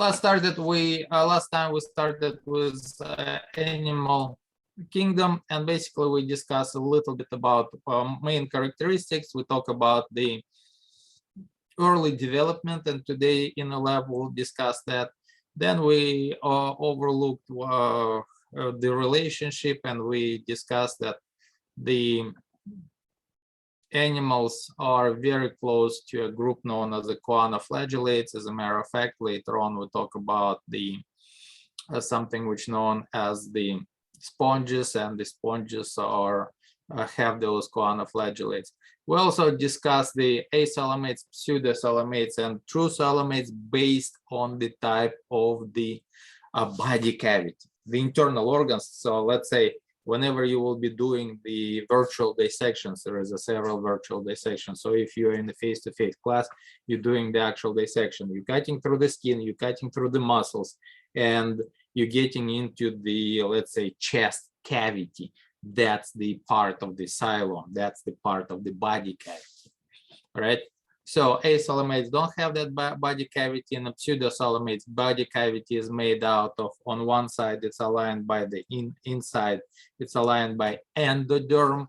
last time we started with animal kingdom, and basically we discussed a little bit about main characteristics. We talk about the early development, and today in the lab we'll discuss that. Then we overlooked the relationship, and we discussed that the animals are very close to a group known as the Acoelomates. As a matter of fact, later on we'll talk about the something which known as the sponges, and the sponges are have those Acoelomates. We also discussed the acoelomates, pseudocoelomates, and true coelomates based on the type of the body cavity, the internal organs. So let's say whenever you will be doing the virtual dissections, there is several virtual dissections. So if you're in the face-to-face class, you're doing the actual dissection, you're cutting through the skin, you're cutting through the muscles, and you're getting into the, let's say, chest cavity. That's the part of the xylem, that's the part of the body cavity, all right? So acoelomates don't have that body cavity, and the pseudocoelomates body cavity is made out of, on one side it's aligned by the inside, it's aligned by endoderm,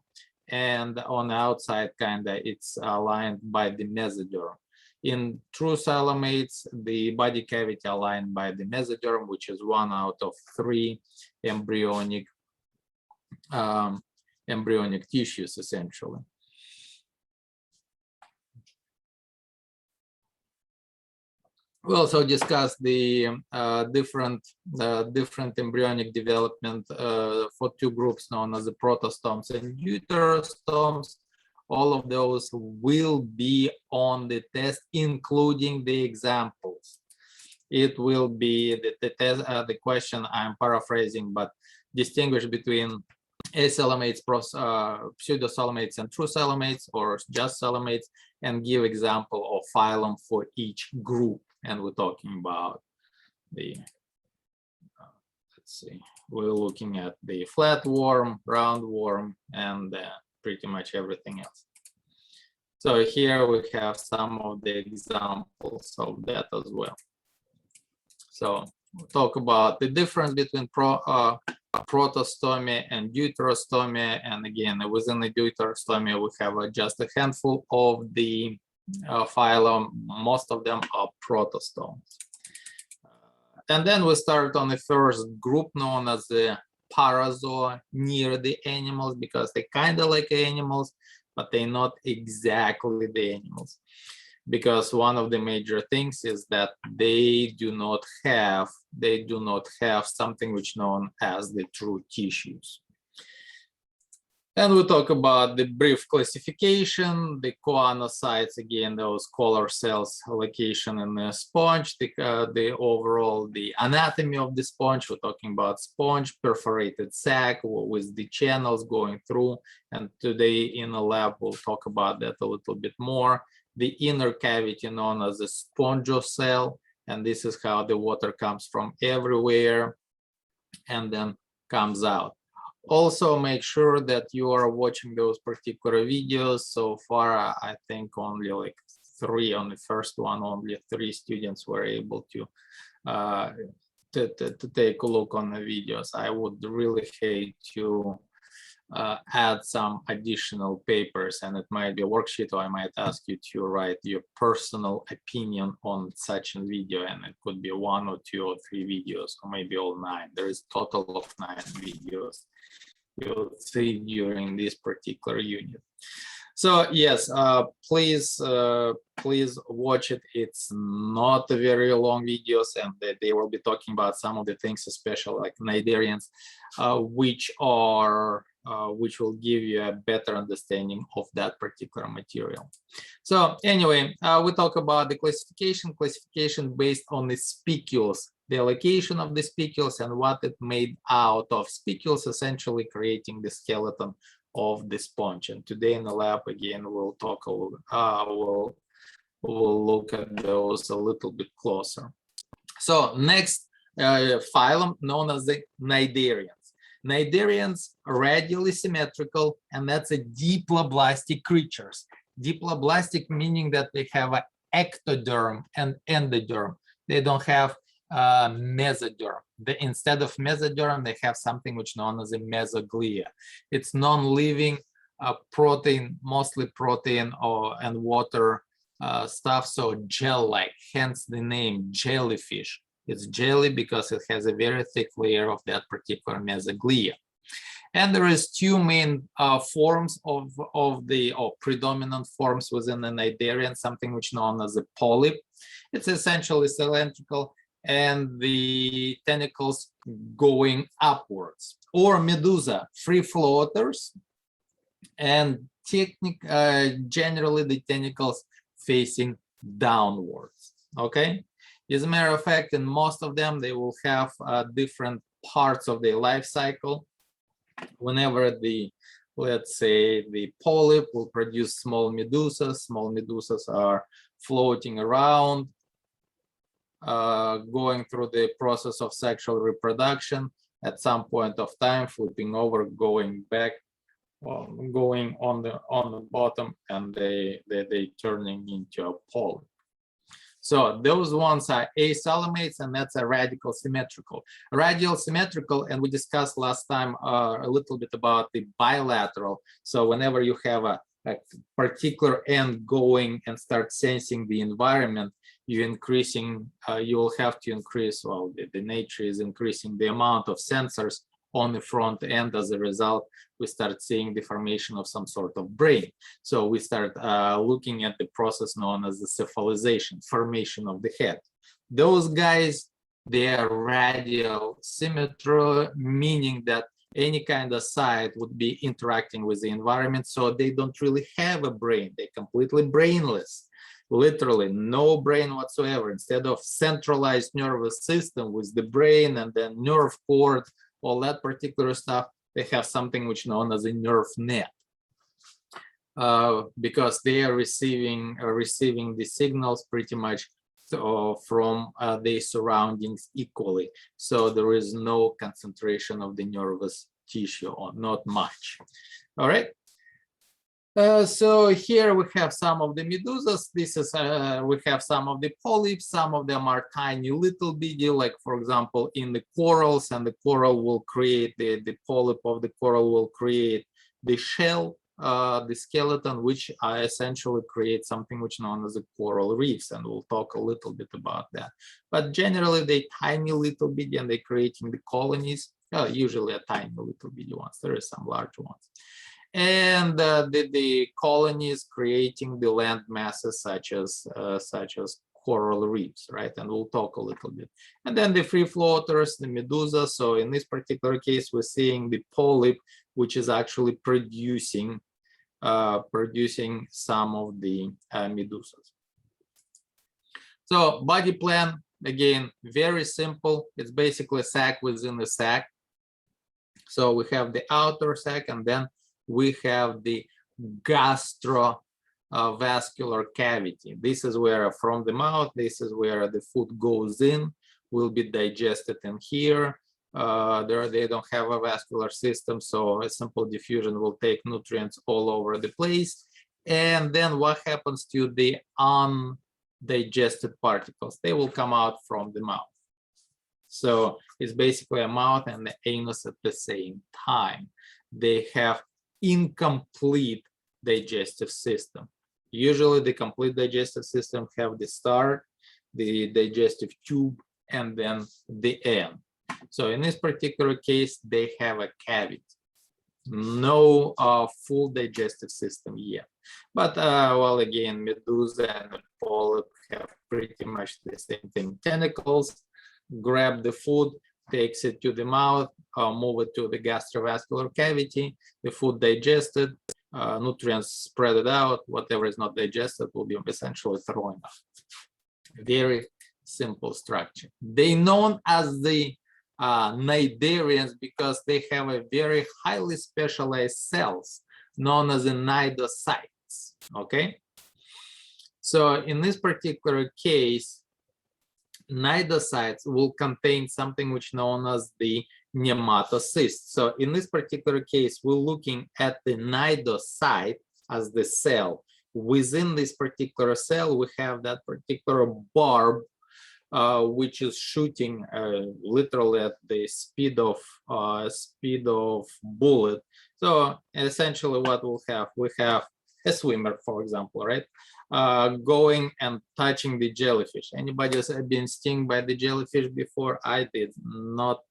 and on the outside it's aligned by the mesoderm. In true coelomates, the body cavity aligned by the mesoderm, which is 1 out of 3 embryonic tissues essentially. We also discussed the different embryonic development for 2 groups known as the protostomes and deuterostomes. All of those will be on the test, including the examples. It will be the question, I'm paraphrasing, but distinguish between acoelomates, pseudocoelomates, and true coelomates, or just coelomates, and give example of phylum for each group. And we're talking about the, let's see, we're looking at the flatworm, roundworm, and pretty much everything else. So here we have some of the examples of that as well. So we'll talk about the difference between protostomy and deuterostomy, and again within the deuterostomy we have just a handful of the phylum. Most of them are protostomes. And then we start on the first group known as the parazoa, near the animals, because they kind of like animals, but they're not exactly the animals, because one of the major things is that they do not have something which known as the true tissues. And we'll talk about the brief classification, the choanocytes, again, those color cells location in the sponge, the overall, the anatomy of the sponge. We're talking about sponge, perforated sac with the channels going through. And today in the lab, we'll talk about that a little bit more. The inner cavity known as the spongocell, and this is how the water comes from everywhere and then comes out. Also make sure that you are watching those particular videos. So far I think only like 3 on the first one, only 3 students were able to take a look on the videos. I would really hate to add some additional papers, and it might be a worksheet, or I might ask you to write your personal opinion on such a video, and it could be 1 or 2 or 3 videos, or maybe all 9. There is a total of 9 videos you'll see during this particular unit. So yes, please watch it. It's not a very long videos, and they will be talking about some of the things, especially like cnidarians, which will give you a better understanding of that particular material. So anyway, we talk about the classification based on the spicules, the allocation of the spicules, and what it made out of spicules, essentially creating the skeleton of the sponge. And today in the lab, again, we'll talk a little, we'll look at those a little bit closer. So next phylum known as the cnidarians. Cnidarians are radially symmetrical, and that's a diploblastic creatures. Diploblastic meaning that they have an ectoderm and endoderm. They don't have mesoderm. Instead of mesoderm, they have something which known as a mesoglia. It's non-living protein, mostly protein and water stuff, so gel-like, hence the name jellyfish. It's jelly because it has a very thick layer of that particular mesoglia. And there is two main forms of the predominant forms within the cnidarian, something which known as a polyp. It's essentially cylindrical and the tentacles going upwards, or medusa, free floaters, and generally the tentacles facing downwards. Okay, as a matter of fact, in most of them they will have different parts of their life cycle. Whenever let's say the polyp will produce small medusas are floating around, going through the process of sexual reproduction, at some point of time flipping over, going back, going on the bottom, and they turning into a polyp. So those ones are acoelomates, and that's a radical symmetrical. Radial symmetrical, and we discussed last time a little bit about the bilateral. So whenever you have a particular end going and start sensing the environment, you will have to increase, well, the nature is increasing the amount of sensors on the front end. As a result, we start seeing the formation of some sort of brain. So we start looking at the process known as the cephalization, formation of the head. Those guys, they are radial symmetry, meaning that any kind of site would be interacting with the environment, so they don't really have a brain. They're completely brainless, literally no brain whatsoever. Instead of centralized nervous system with the brain and then nerve cord, all that particular stuff, they have something which known as a nerve net, because they are receiving the signals pretty much from their surroundings equally. So there is no concentration of the nervous tissue, or not much. All right. So here we have some of the medusas. This is we have some of the polyps. Some of them are tiny, little bitty, like for example in the corals, and the coral will create the polyp of the coral will create the shell, the skeleton, which essentially create something which known as the coral reefs, and we'll talk a little bit about that. But generally they tiny, little bitty, and they're creating the colonies. Usually a tiny, little bitty ones. There is some large ones. And the colonies creating the land masses such as coral reefs, right? And we'll talk a little bit. And then the free floaters, the medusa. So in this particular case, we're seeing the polyp, which is actually producing some of the medusas. So body plan, again, very simple. It's basically a sac within a sac. So we have the outer sac, and then we have the gastrovascular cavity. This is where from the mouth, this is where the food goes in, will be digested in here. They don't have a vascular system, so a simple diffusion will take nutrients all over the place. And then what happens to the undigested particles? They will come out from the mouth. So it's basically a mouth and the anus at the same time. They have incomplete digestive system. Usually the complete digestive system have the start, the digestive tube, and then the end. So in this particular case, they have a cavity. No full digestive system yet. But well, again, medusa and polyp have pretty much the same thing. Tentacles grab the food, takes it to the mouth, move it to the gastrovascular cavity, the food digested, nutrients spread it out, whatever is not digested will be essentially thrown out. Very simple structure. They known as the cnidarians because they have a very highly specialized cells known as the cnidocytes. Okay, so in this particular case, cnidocytes will contain something which known as the nematocysts. So in this particular case, we're looking at the cnidocyte as the cell. Within this particular cell, we have that particular barb which is shooting literally at the speed of bullet. So essentially, what we have a swimmer, for example, right, going and touching the jellyfish. Anybody has been stung by the jellyfish before? I did. Not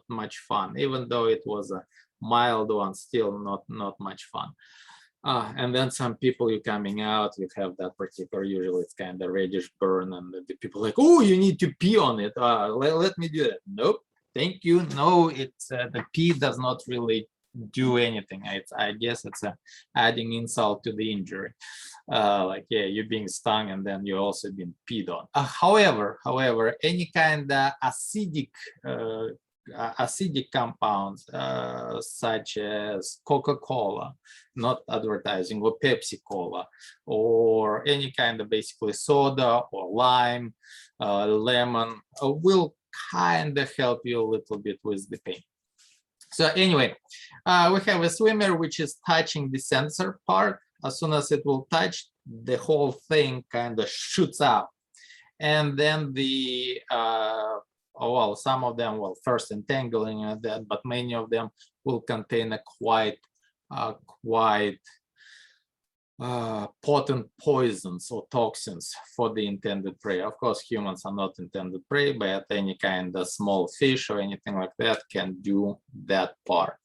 much fun, even though it was a mild one. Still not much fun. And then some people, you coming out, you have that particular, usually it's kind of reddish burn, and the people like, oh, you need to pee on it. Let me do it. Nope, thank you. No, it's the pee does not really do anything. I guess it's adding insult to the injury. Like, yeah, you're being stung and then you're also being peed on. However, any kind of acidic compounds such as Coca-Cola, not advertising, or Pepsi-Cola, or any kind of basically soda or lime, lemon, will kind of help you a little bit with the pain. So anyway, we have a swimmer which is touching the sensor part. As soon as it will touch, the whole thing kind of shoots out. And then the, well, some of them will first entangling and that, but many of them will contain a quite potent poisons or toxins for the intended prey. Of course, humans are not intended prey, but any kind of small fish or anything like that can do that part.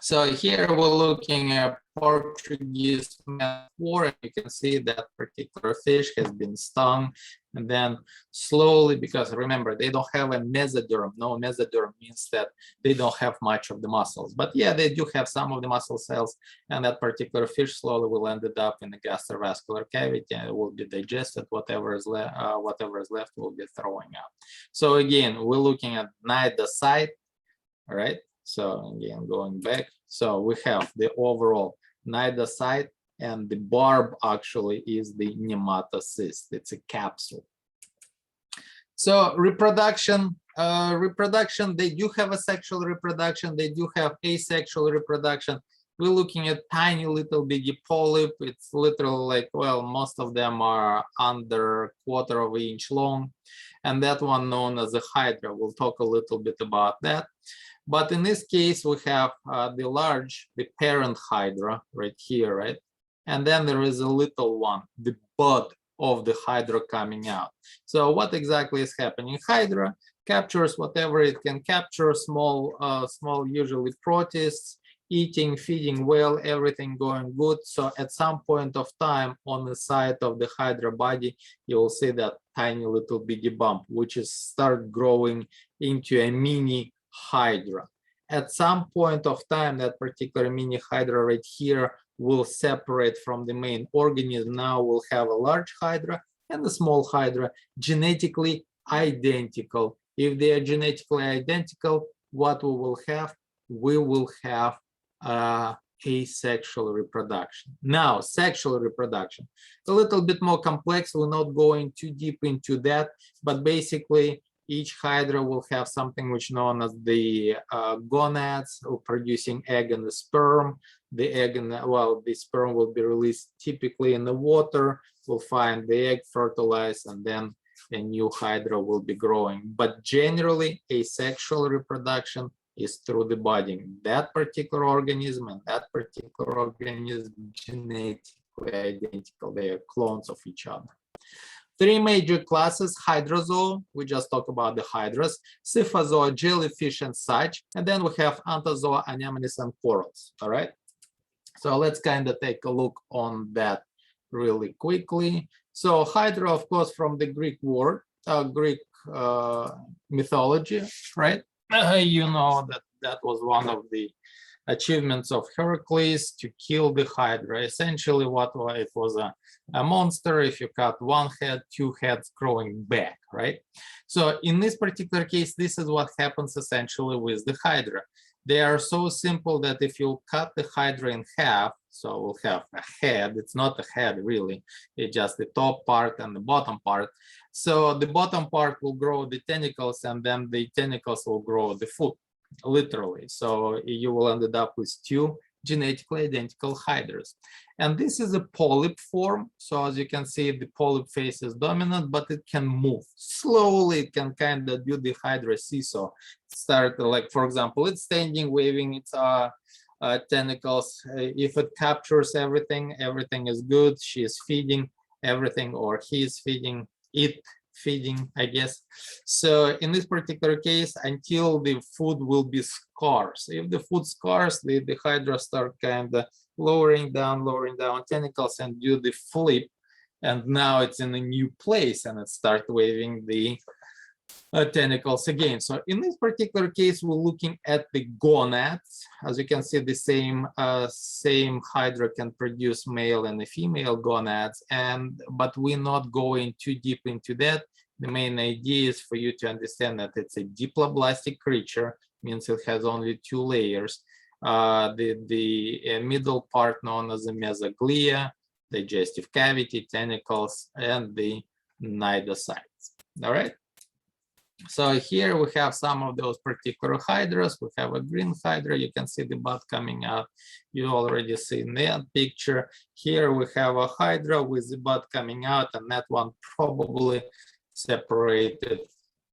So here we're looking at Portuguese man war. You can see that particular fish has been stung, and then slowly, because remember, they don't have a mesoderm. No, mesoderm means that they don't have much of the muscles, but yeah, they do have some of the muscle cells, and that particular fish slowly will end up in the gastrovascular cavity, and it will be digested. Whatever is left will be throwing out. So again, we're looking at neither side, all right? So again, going back, so we have the overall cnidocyte, and the barb actually is the nematocyst. It's a capsule. So reproduction, they do have a sexual reproduction. They do have asexual reproduction. We're looking at tiny little bitty polyp. It's literally like, well, most of them are under 1/4 of an inch long, and that one known as a hydra. We'll talk a little bit about that. But in this case, we have the parent hydra right here, right? And then there is a little one, the bud of the hydra coming out. So what exactly is happening? Hydra captures whatever it can capture, small usually protists, eating, feeding well, everything going good. So at some point of time on the side of the hydra body, you will see that tiny little bitty bump, which is start growing into a mini hydra. At some point of time, that particular mini hydra right here will separate from the main organism. Now we'll have a large hydra and a small hydra, genetically identical. If they are genetically identical, what we will have? We will have asexual reproduction. Now, sexual reproduction, a little bit more complex. We're not going too deep into that, but basically, each hydra will have something which known as the gonads, producing egg and the sperm. The egg and the sperm will be released typically in the water. We'll find the egg fertilized, and then a new hydra will be growing. But generally, asexual reproduction is through the budding. That particular organism and that particular organism genetically identical. They are clones of each other. 3 major classes: hydrozoa, we just talked about the hydras, cyphozoa, jellyfish and such, and then we have anthozoa, anemones and corals. All right, so let's kind of take a look on that really quickly. So hydra, of course, from the Greek word, Greek mythology, right? You know that was one of the achievements of Heracles, to kill the hydra. Essentially, what it was a monster. If you cut one head, 2 heads growing back, right? So in this particular case, this is what happens essentially with the hydra. They are so simple that if you cut the hydra in half, so we'll have a head. It's not a head really, it's just the top part and the bottom part. So the bottom part will grow the tentacles, and then the tentacles will grow the foot, literally. So you will end up with 2 genetically identical hydras. And this is a polyp form. So as you can see, the polyp face is dominant, but it can move slowly. It can kind of do the hydra seesaw. Start like, for example, it's standing, waving its tentacles. If it captures everything, everything is good. She is feeding everything, or he is feeding it. Feeding, I guess. So in this particular case, until the food will be scarce. If the food scarce, the hydra start kind of lowering down tentacles and do the flip. And now it's in a new place and it start waving the tentacles again. So in this particular case, we're looking at the gonads. As you can see, the same hydra can produce male and female gonads, but we're not going too deep into that. The main idea is for you to understand that it's a diploblastic creature, means it has only 2 layers. The middle part known as the mesoglia, digestive cavity, tentacles, and the cnidocytes. All right. So here we have some of those particular hydras. We have a green hydra. You can see the butt coming out. You already seen that picture. Here we have a hydra with the butt coming out, and that one probably separated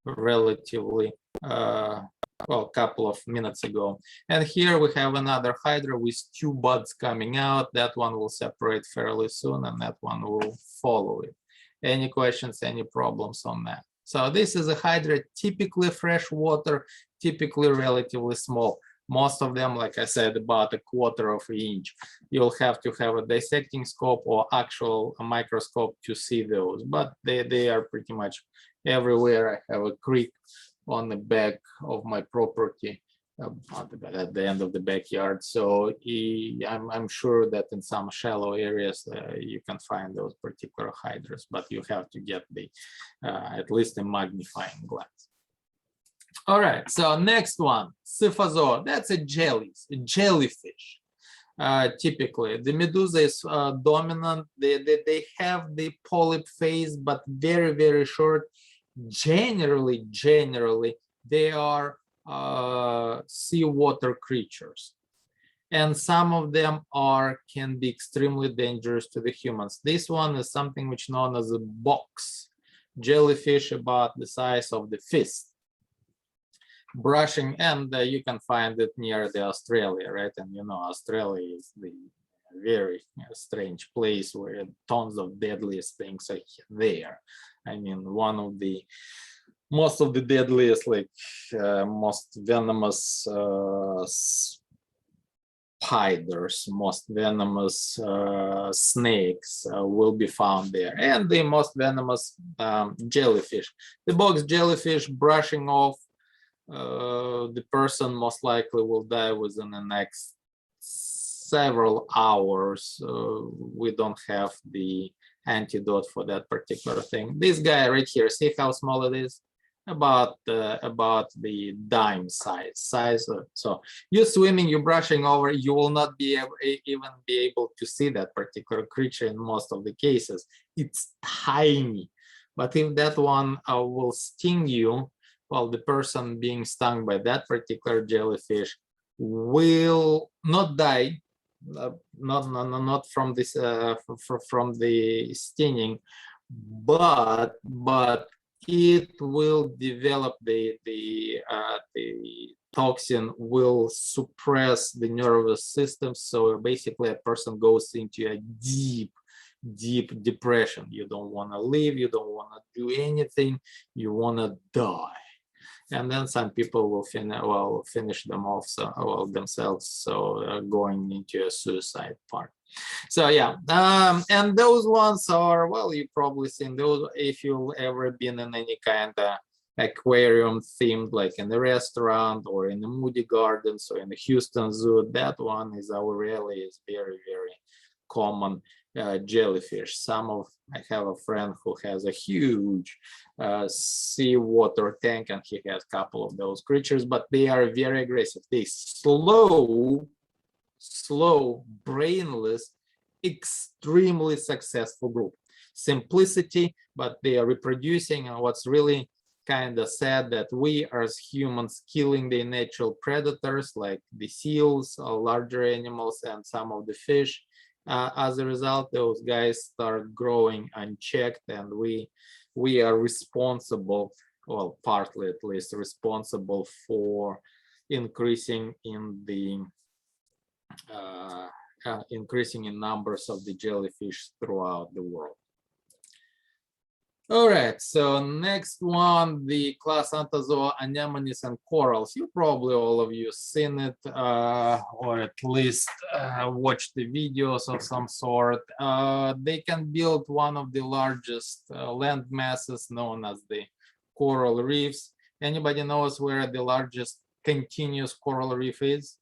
relatively well, a couple of minutes ago. And here we have another hydra with 2 buds coming out. That one will separate fairly soon, and that one will follow it. Any questions, any problems on that? So this is a hydra, typically freshwater, typically relatively small. Most of them, like I said, about 1/4 of an inch. You'll have to have a dissecting scope or actual microscope to see those, but they are pretty much everywhere. I have a creek on the back of my property, at the end of the backyard. So I'm sure that in some shallow areas you can find those particular hydras, but you have to get the at least a magnifying glass. All right, so next one, Syphozoa. That's a jellyfish. Typically, the medusa is dominant. They have the polyp phase, but very, very short. Generally, they are seawater creatures, and some of them can be extremely dangerous to the humans. This one is something which known as a box jellyfish, about the size of the fist, brushing, and you can find it near the Australia, right? And you know, Australia is the very strange place where tons of deadliest things are there. I mean, most of the deadliest, like most venomous spiders, most venomous snakes will be found there, and the most venomous jellyfish. The box jellyfish brushing off the person most likely will die within the next several hours. We don't have the antidote for that particular thing. This guy right here, see how small it is? About the dime size. So you're swimming, you're brushing over, you will not be even be able to see that particular creature in most of the cases. It's tiny, but if that one will sting you, well, the person being stung by that particular jellyfish will not die, not from this from the stinging, but it will develop the toxin will suppress the nervous system. So basically, a person goes into a deep depression. You don't want to live. You don't want to do anything. You want to die. And then some people will finish them off themselves, so going into a suicide part. So yeah, and those ones are, well, you've probably seen those if you've ever been in any kind of aquarium themed, like in a restaurant or in the Moody Gardens or in the Houston Zoo. That one is Aurelia, is very, very common jellyfish. I have a friend who has a huge seawater tank, and he has a couple of those creatures, but they are very aggressive. They slow, brainless, extremely successful group. Simplicity, but they are reproducing. And what's really kind of sad that we as humans killing the natural predators like the seals, larger animals, and some of the fish, As a result, those guys start growing unchecked, and we are responsible, well, partly at least, responsible for increasing in the increasing in numbers of the jellyfish throughout the world. All right, so next one, the class Anthozoa anemones and corals. You probably all of you seen it, or at least watched the videos of some sort. They can build one of the largest land masses known as the coral reefs. Anybody knows where the largest continuous coral reef is?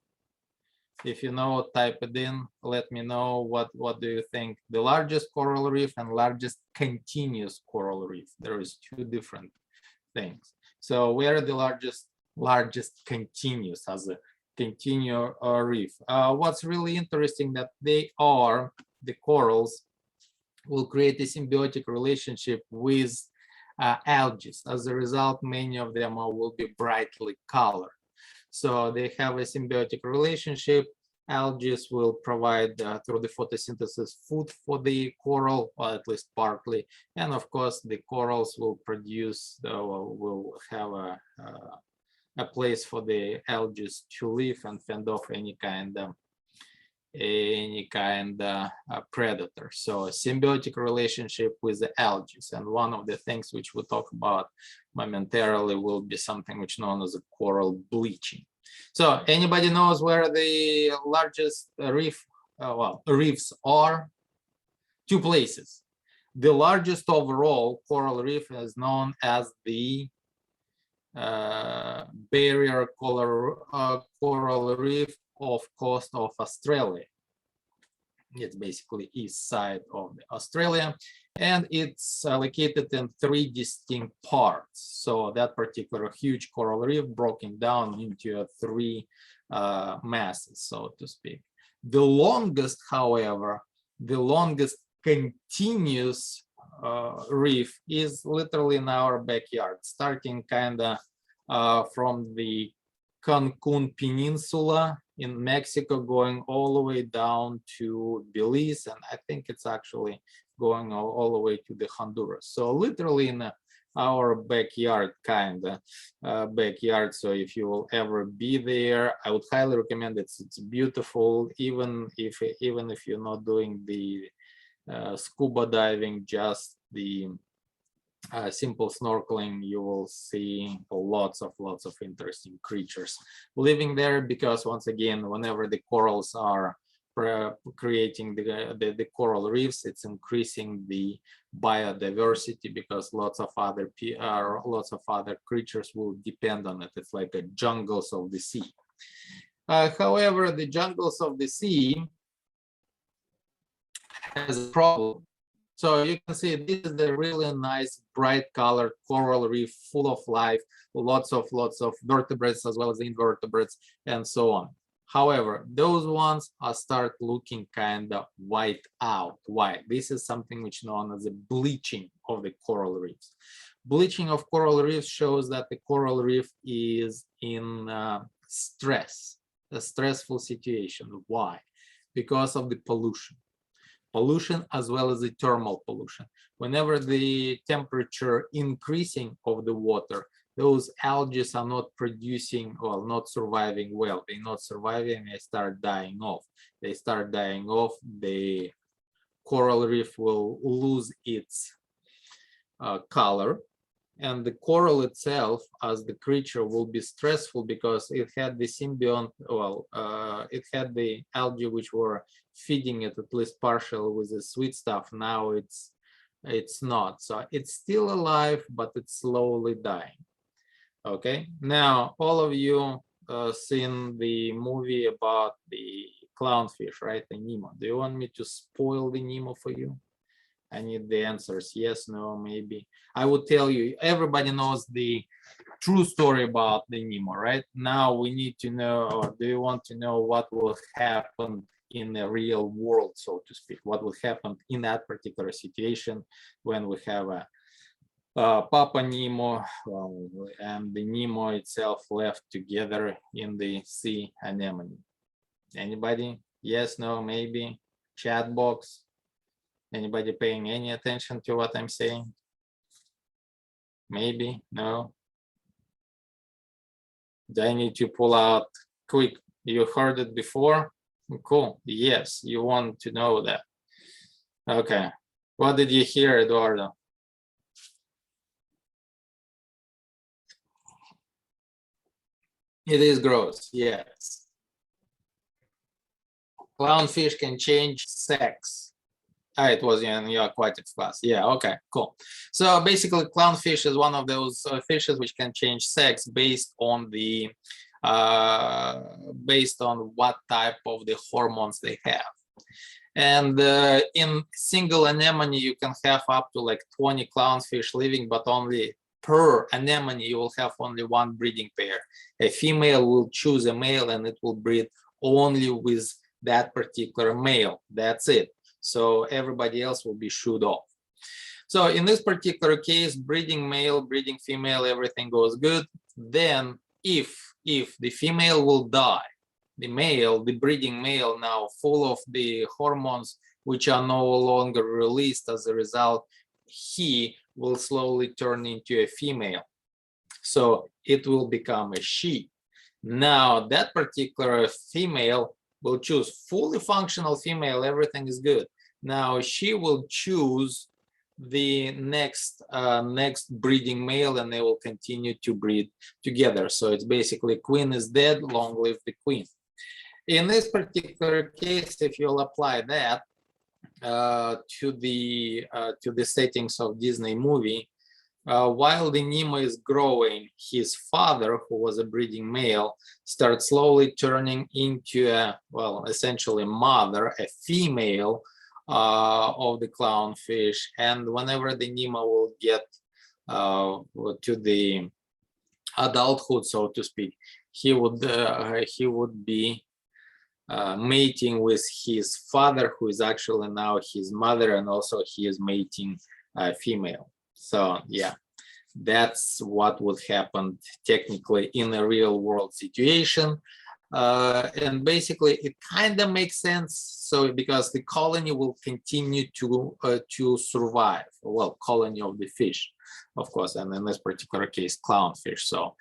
If you know, type it in. Let me know what do you think. The largest coral reef and largest continuous coral reef. There is two different things. So where the largest continuous as a continuous reef. What's really interesting that the corals will create a symbiotic relationship with algae. As a result, many of them will be brightly colored. So they have a symbiotic relationship. Algae will provide through the photosynthesis food for the coral, or at least partly, and of course the corals will produce, will have a place for the algae to live and fend off any kind of predator. So a symbiotic relationship with the algae, and one of the things which we'll talk about momentarily will be something which known as a coral bleaching. So anybody knows where the largest reefs are? Two places. The largest overall coral reef is known as the barrier coral reef off coast of Australia. It's basically east side of Australia, and it's located in 3 distinct parts. So that particular huge coral reef broken down into 3 masses, so to speak. The longest, however, the longest continuous reef is literally in our backyard, starting kind of from the Cancun Peninsula in Mexico, going all the way down to Belize, and I think it's actually going all the way to the Honduras. So literally in our backyard, backyard. So if you will ever be there, I would highly recommend it. It's beautiful, even if you're not doing the scuba diving, just the simple snorkeling, you will see lots of interesting creatures living there, because once again, whenever the corals are creating the coral reefs, it's increasing the biodiversity, because lots of other creatures will depend on it. It's like the jungles of the sea. However, the jungles of the sea has a problem. So you can see this is the really nice bright colored coral reef, full of life, lots of vertebrates as well as invertebrates and so on. However, those ones start looking kind of white out. Why? This is something which is known as a bleaching of the coral reefs. Bleaching of coral reefs shows that the coral reef is in stress, a stressful situation. Why? Because of the pollution as well as the thermal pollution. Whenever the temperature increasing of the water, those algae are not producing, well, not surviving well. They're not surviving, they start dying off. They start dying off, the coral reef will lose its color, and the coral itself as the creature will be stressful, because it had the symbiont, well, it had the algae which were feeding it at least partially with the sweet stuff. Now it's not, so it's still alive, but it's slowly dying. Okay, now all of you seen the movie about the clownfish, right? The Nemo. Do you want me to spoil the Nemo for you? I need the answers. Yes, no, maybe. I would tell you, everybody knows the true story about the Nemo, right? Now we need to know, or do you want to know what will happen in the real world, so to speak? What will happen in that particular situation when we have a Papa Nemo and the Nemo itself left together in the sea anemone? Anybody? Yes, no, maybe? Chat box. Anybody paying any attention to what I'm saying? Maybe, no. Do I need to pull out quick? You heard it before? Cool. Yes, you want to know that. Okay. What did you hear, Eduardo? It is gross, yes. Clownfish can change sex. It was in your aquatics class. Yeah, okay, cool. So basically, clownfish is one of those fishes which can change sex based on the based on what type of the hormones they have. And in single anemone, you can have up to like 20 clownfish living, but only per anemone, you will have only one breeding pair. A female will choose a male and it will breed only with that particular male. That's it. So everybody else will be shooed off. So in this particular case, breeding male, breeding female, everything goes good. Then if the female will die, the male, the breeding male now full of the hormones which are no longer released as a result, he will slowly turn into a female. So it will become a she. Now that particular female will choose fully functional female, everything is good. Now she will choose the next breeding male and they will continue to breed together. So it's basically queen is dead, long live the queen. In this particular case, if you'll apply that to the settings of Disney movie, while the Nemo is growing, his father, who was a breeding male, starts slowly turning into a, well, essentially mother, a female of the clownfish. And whenever the Nemo will get to the adulthood, so to speak, he would be mating with his father, who is actually now his mother, and also he is mating female. So yeah, that's what would happen technically in a real world situation. And basically it kind of makes sense. So because the colony will continue to survive, well, colony of the fish, of course, and in this particular case, clownfish. So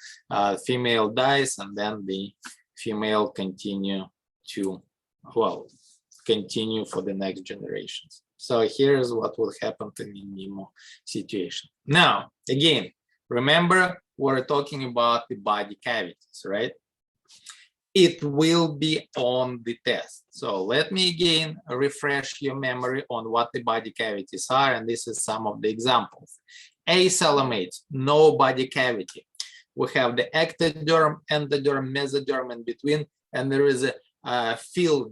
female dies and then the female continue to, well, continue for the next generations. So here's what will happen in the Nemo situation. Now, again, remember we're talking about the body cavities, right? It will be on the test. So let me again refresh your memory on what the body cavities are, and this is some of the examples. Acoelomates, no body cavity. We have the ectoderm, endoderm, mesoderm in between, and there is a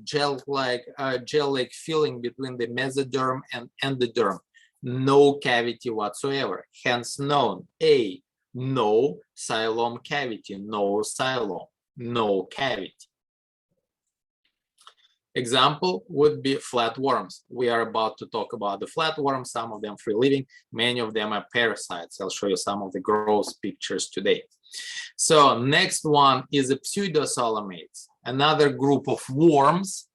gel-like filling between the mesoderm and endoderm. No cavity whatsoever, hence known. No xylem cavity, no xylem, no cavity. Example would be flatworms. We are about to talk about the flatworms, some of them free living, many of them are parasites. I'll show you some of the gross pictures today. So next one is a pseudocoelomates, another group of worms,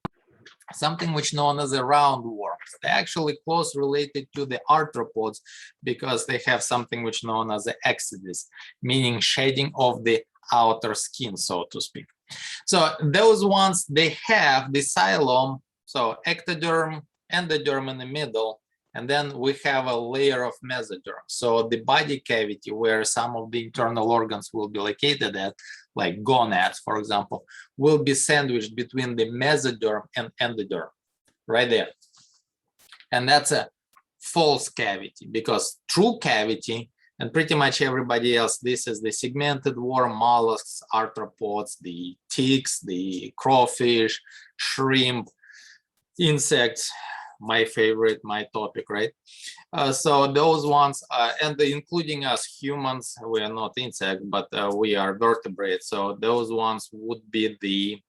something which known as a roundworms. They're actually close related to the arthropods because they have something which known as the exodus, meaning shedding of the outer skin, so to speak. So those ones, they have the xylem, so ectoderm, endoderm in the middle, and then we have a layer of mesoderm. So the body cavity where some of the internal organs will be located at, like gonads, for example, will be sandwiched between the mesoderm and endoderm, right there. And that's a false cavity, because true cavity, and pretty much everybody else, this is the segmented worm, mollusks, arthropods, the ticks, the crawfish, shrimp, insects, my favorite, my topic, right? So those ones, and including us humans, we are not insects, but we are vertebrates. So those ones would be the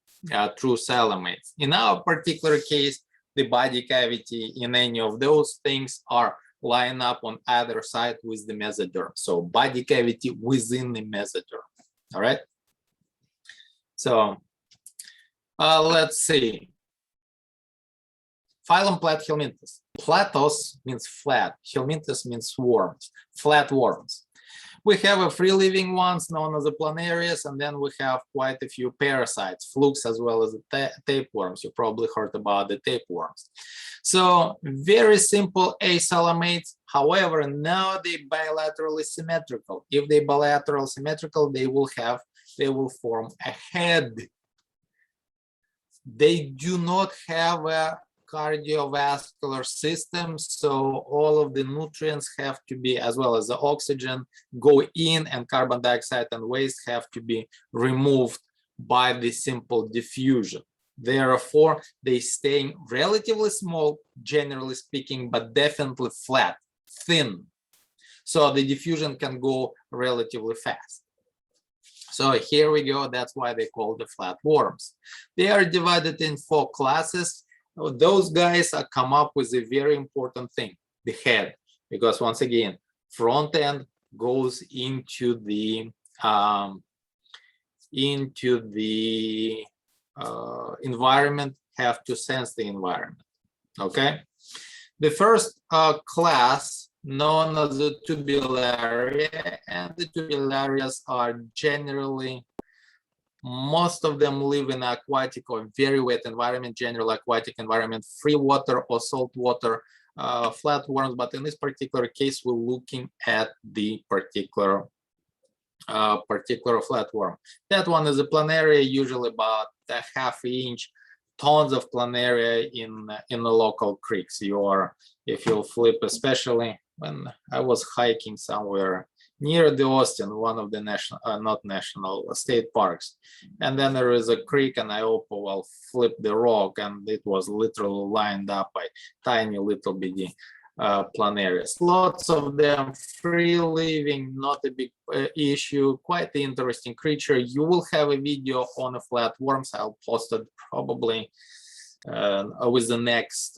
true coelomates. In our particular case, the body cavity in any of those things are line up on either side with the mesoderm. So body cavity within the mesoderm, all right? So let's see. Phylum Platyhelminthes. Platos means flat, helminthes means worms, flat worms. We have a free-living ones known as the planarias, and then we have quite a few parasites, flukes, as well as the tapeworms. You probably heard about the tapeworms. So very simple acoelomates. However, now they bilaterally symmetrical. If they bilateral symmetrical, they will form a head. They do not have a cardiovascular system, so all of the nutrients have to be, as well as the oxygen, go in, and carbon dioxide and waste have to be removed by the simple diffusion. Therefore, they stay relatively small, generally speaking, but definitely flat, thin. So the diffusion can go relatively fast. So here we go. That's why they call the flatworms. They are divided in 4 classes. Those guys are come up with a very important thing, the head, because once again, front end goes into the environment, have to sense the environment. Okay, the first class known as the tubularia, and the tubularias are generally, most of them live in aquatic or very wet environment, general aquatic environment, free water or salt water flatworms. But in this particular case, we're looking at the particular flatworm. That one is a planaria, usually about a ½ inch. Tons of planaria in the local creeks. If you flip, especially when I was hiking somewhere near the Austin, one of the state parks, and then there is a creek, and I flip the rock, and it was literally lined up by tiny little bitty planarias. Lots of them free living, not a big issue, quite the interesting creature. You will have a video on the flatworms. I'll post it probably with the next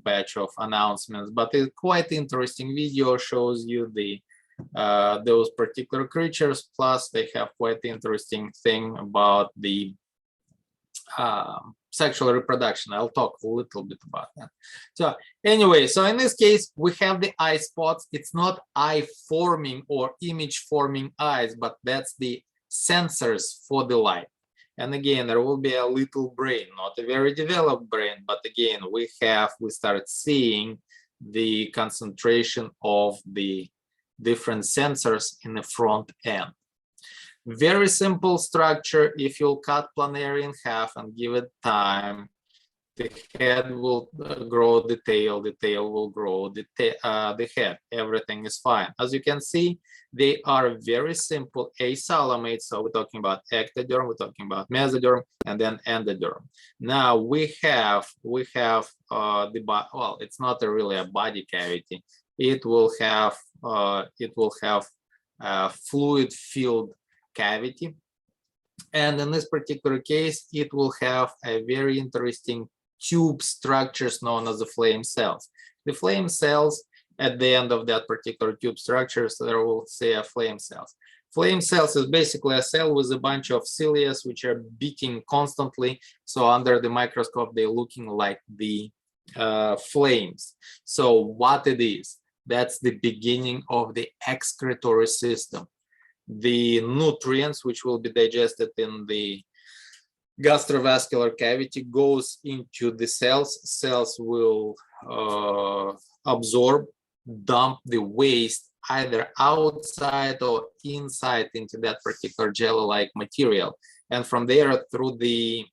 batch of announcements, but it's quite interesting video, shows you the those particular creatures. Plus they have quite interesting thing about the sexual reproduction. I'll talk a little bit about that. So anyway, so in this case, we have the eye spots. It's not eye forming or image forming eyes, but that's the sensors for the light. And again, there will be a little brain, not a very developed brain, but again, we start seeing the concentration of the different sensors in the front end. Very simple structure. If you'll cut planaria in half and give it time, the head will grow the tail will grow the head. Everything is fine. As you can see, they are very simple acoelomates. So we're talking about ectoderm, we're talking about mesoderm, and then endoderm. Now we have it's not really a body cavity. It will have a fluid-filled cavity, and in this particular case, it will have a very interesting tube structures known as the flame cells. The flame cells, at the end of that particular tube structures, there will say a flame cells. Flame cells is basically a cell with a bunch of cilia which are beating constantly. So under the microscope, they're looking like the flames. So what it is, that's the beginning of the excretory system. The nutrients which will be digested in the gastrovascular cavity goes into the cells. Cells will absorb, dump the waste either outside or inside into that particular jelly-like material. And from there, through the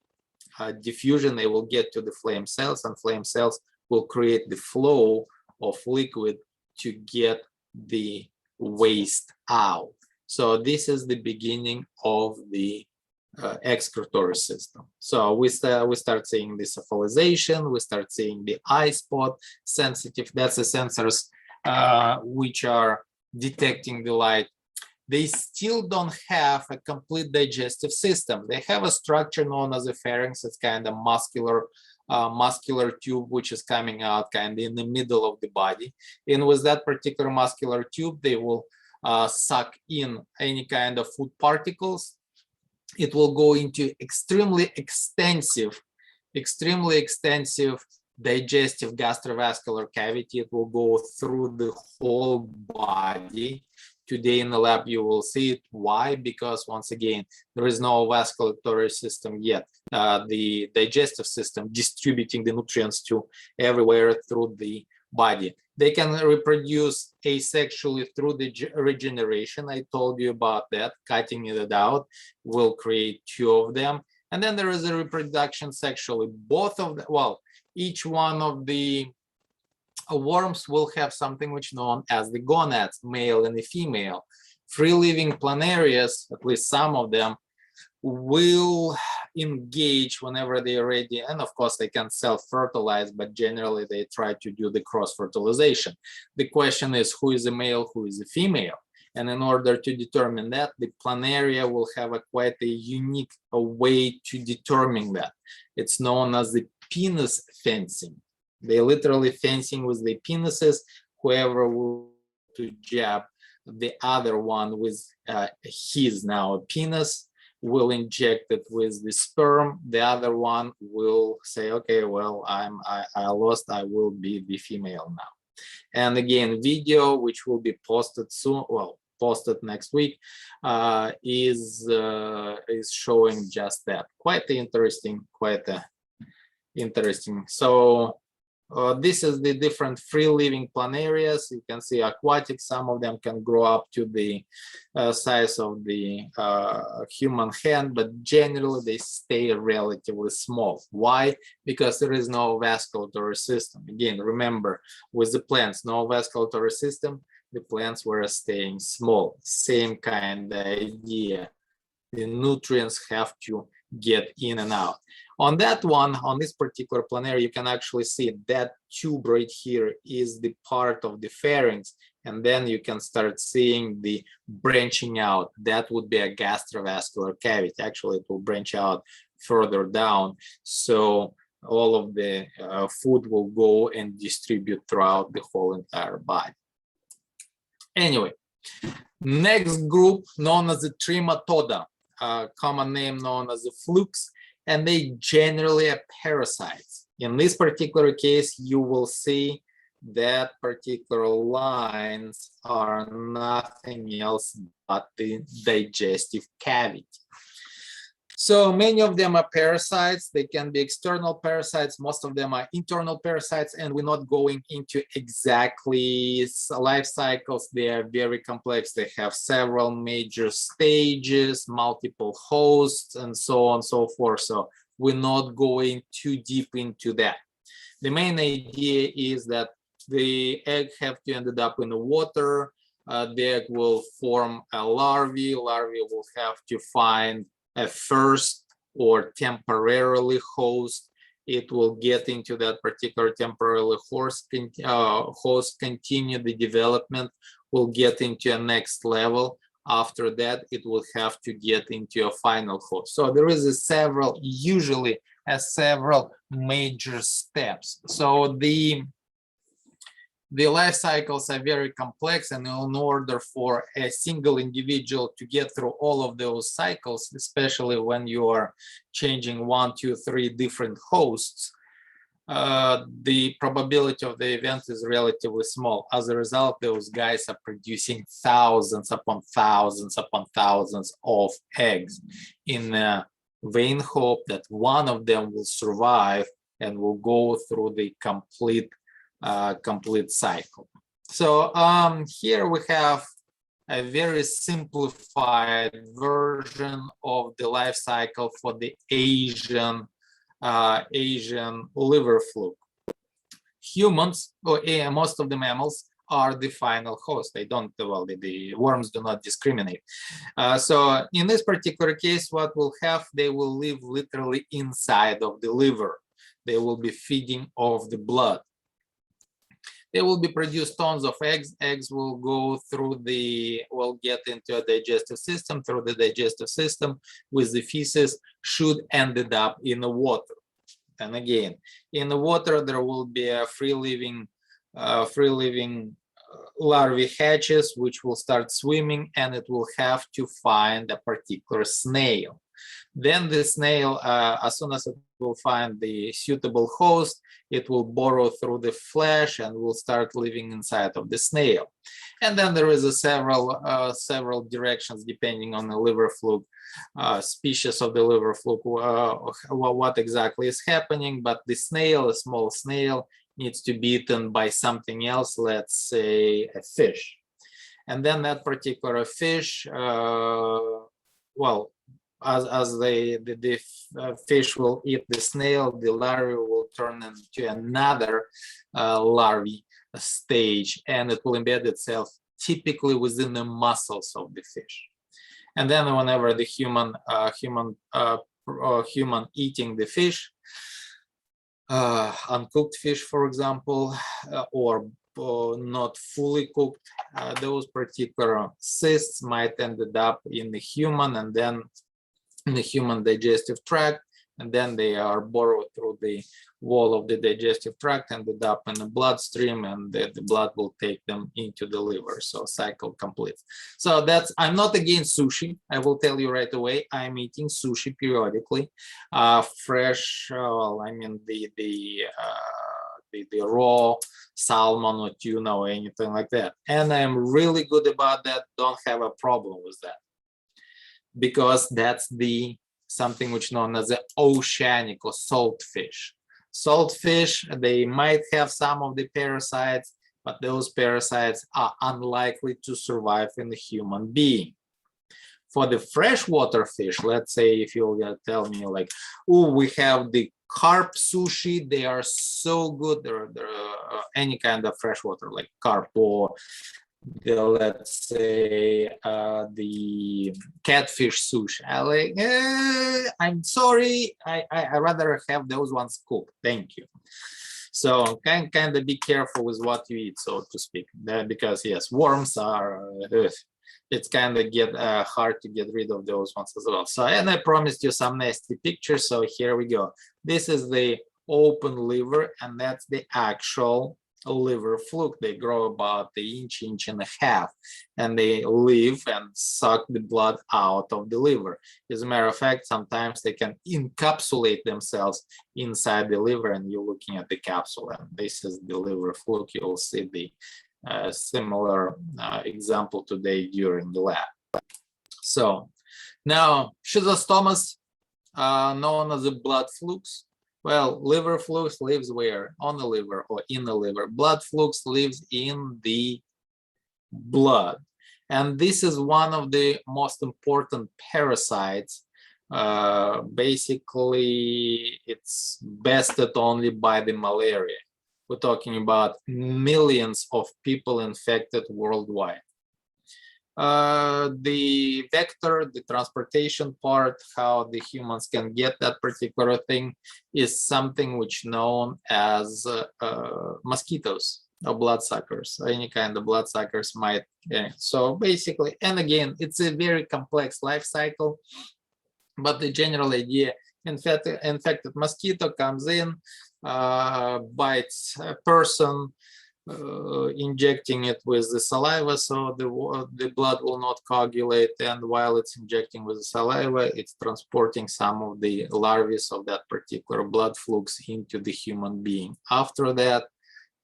diffusion, they will get to the flame cells, and flame cells will create the flow of liquid to get the waste out. So this is the beginning of the excretory system. So we start seeing the cephalization, we start seeing the eye spot sensitive. That's the sensors which are detecting the light. They still don't have a complete digestive system. They have a structure known as a pharynx. It's kind of muscular tube which is coming out kind of in the middle of the body. And with that particular muscular tube, they will suck in any kind of food particles. It will go into extremely extensive digestive gastrovascular cavity. It will go through the whole body. Today in the lab, you will see it. Why? Because once again, there is no vasculatory system yet. The digestive system distributing the nutrients to everywhere through the body. They can reproduce asexually through the regeneration. I told you about that. Cutting it out will create two of them. And then there is a reproduction sexually. Both of the, well, each one of the worms will have something which known as the gonads, male and the female. Free-living planarias, at least some of them, will engage whenever they're ready, and of course they can self-fertilize, but generally they try to do the cross-fertilization. The question is, who is a male, who is a female? And in order to determine that, the planaria will have quite a unique way to determine that. It's known as the penis fencing. They literally fencing with the penises. Whoever will to jab the other one with his now penis will inject it with the sperm. The other one will say, okay, well, I lost, I will be the female now. And again, video which will be posted soon, well, posted next week, is showing just that. Quite interesting, interesting. So this is the different free-living planarias. You can see aquatic. Some of them can grow up to the size of the human hand, but generally they stay relatively small. Why? Because there is no vasculatory system. Again, remember, with the plants, no vasculatory system, the plants were staying small. Same kind of idea. The nutrients have to get in and out. On that one, on this particular planaria, you can actually see that tube right here is the part of the pharynx, and then you can start seeing the branching out. That would be a gastrovascular cavity. Actually, it will branch out further down, so all of the food will go and distribute throughout the whole entire body. Anyway, next group known as the Trematoda, common name known as the flukes, and they generally are parasites. In this particular case, you will see that particular lines are nothing else but the digestive cavity. So many of them are parasites. They can be external parasites. Most of them are internal parasites, and we're not going into exactly life cycles. They are very complex. They have several major stages, multiple hosts, and so on and so forth. So we're not going too deep into that. The main idea is that the egg have to end up in the water. The egg will form a larvae. Larvae will have to find a first or temporarily host. It will get into that particular temporarily host, continue the development, will get into a next level. After that, it will have to get into a final host. So there is usually several major steps. So the life cycles are very complex, and in order for a single individual to get through all of those cycles, especially when you are changing 1, 2, 3 different hosts, the probability of the event is relatively small. As a result, those guys are producing thousands upon thousands upon thousands of eggs in a vain hope that one of them will survive and will go through the complete cycle. So here we have a very simplified version of the life cycle for the Asian liver fluke. Humans, or most of the mammals, are the final host. They don't, well, the worms do not discriminate. So in this particular case, what we'll have, they will live literally inside of the liver. They will be feeding off the blood. They will be produced tons of eggs. Eggs will go through will get into a digestive system. Through the digestive system with the feces should end up in the water. And again, in the water, there will be a free living larvae hatches, which will start swimming, and it will have to find a particular snail. Then the snail, as soon as it will find the suitable host, it will burrow through the flesh and will start living inside of the snail. And then there is several directions depending on the liver fluke, species of the liver fluke, what exactly is happening. But the snail, a small snail, needs to be eaten by something else, let's say a fish. And then that particular fish, well, as the fish will eat the snail, the larvae will turn into another larvae stage, and it will embed itself typically within the muscles of the fish. And then whenever the human eating the fish, uncooked fish, for example, or not fully cooked, those particular cysts might end up in the human, and then in the human digestive tract, and then they are burrowed through the wall of the digestive tract, ended up in the bloodstream, and the blood will take them into the liver. So cycle complete. So that's, I'm not against sushi. I will tell you right away, I'm eating sushi periodically. Fresh, well, I mean the raw salmon or tuna or anything like that. And I'm really good about that, don't have a problem with that. Because that's something which known as the oceanic or salt fish. Salt fish, they might have some of the parasites, but those parasites are unlikely to survive in the human being. For the freshwater fish, let's say if you'll tell me like, oh, we have the carp sushi, they are so good. They're any kind of freshwater like carp, or let's say the catfish sushi. I'm sorry, I rather have those ones cooked. Thank you. So kind of be careful with what you eat, so to speak, because yes, worms are. It's kind of hard to get rid of those ones as well. So, and I promised you some nasty pictures. So here we go. This is the open liver, and that's the actual liver fluke. They grow about an inch and a half, and they live and suck the blood out of the liver. As a matter of fact, sometimes they can encapsulate themselves inside the liver, and you're looking at the capsule, and this is the liver fluke. You'll see the similar example today during the lab. So now schistosomas, known as the blood flukes. Well, liver flukes lives where? On the liver or in the liver. Blood flukes lives in the blood. And this is one of the most important parasites. Basically, it's bested only by the malaria. We're talking about millions of people infected worldwide. The vector, the transportation part, how the humans can get that particular thing, is something which known as mosquitoes or bloodsuckers. Any kind of bloodsuckers might. So basically, and again, it's a very complex life cycle, but the general idea: infected mosquito comes in, bites a person, injecting it with the saliva, so the blood will not coagulate, and while it's injecting with the saliva, it's transporting some of the larvae of that particular blood flukes into the human being. After that,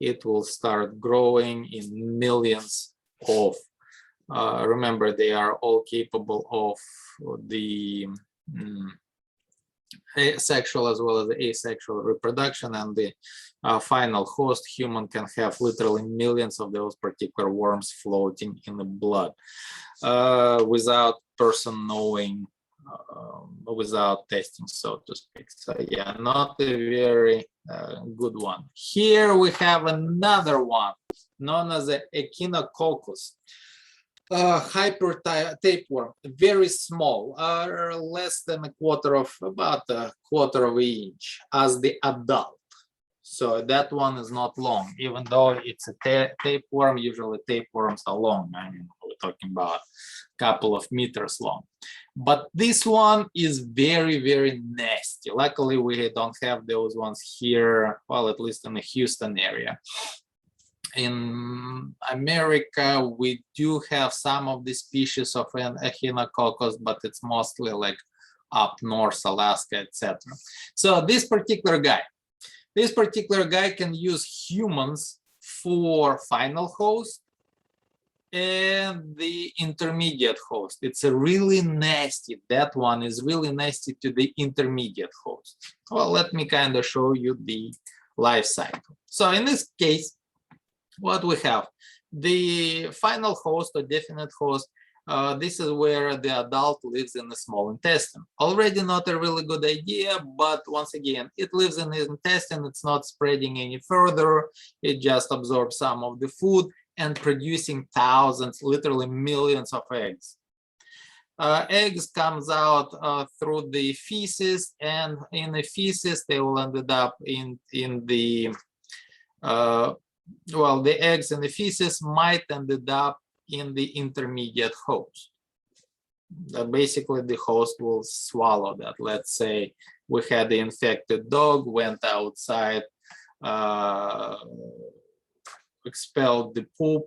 it will start growing in millions of, remember, they are all capable of the sexual as well as the asexual reproduction, and the final host human can have literally millions of those particular worms floating in the blood without person knowing, without testing, so to speak. So yeah, not a very good one. Here we have another one known as the Echinococcus. Hyper tapeworm, very small, less than about a quarter of an inch as the adult. So that one is not long, even though it's a tapeworm. Usually tapeworms are long. I mean, we're talking about a couple of meters long. But this one is very, very nasty. Luckily, we don't have those ones here, well, at least in the Houston area. in America, we do have some of the species of an echinococcus, but it's mostly like up north, Alaska, etc. So this particular guy can use humans for final host and the intermediate host. It's a really nasty, that one is really nasty to the intermediate host. Well, let me kind of show you the life cycle. So in this case, what we have, the final host or definite host, this is where the adult lives in the small intestine. Already not a really good idea, but once again, it lives in the intestine, it's not spreading any further, it just absorbs some of the food and producing thousands, literally millions of eggs. Eggs comes out through the feces, and in the feces they will end up in the well, the eggs and the feces might end up in the intermediate host. Basically, the host will swallow that. Let's say we had the infected dog, went outside, expelled the poop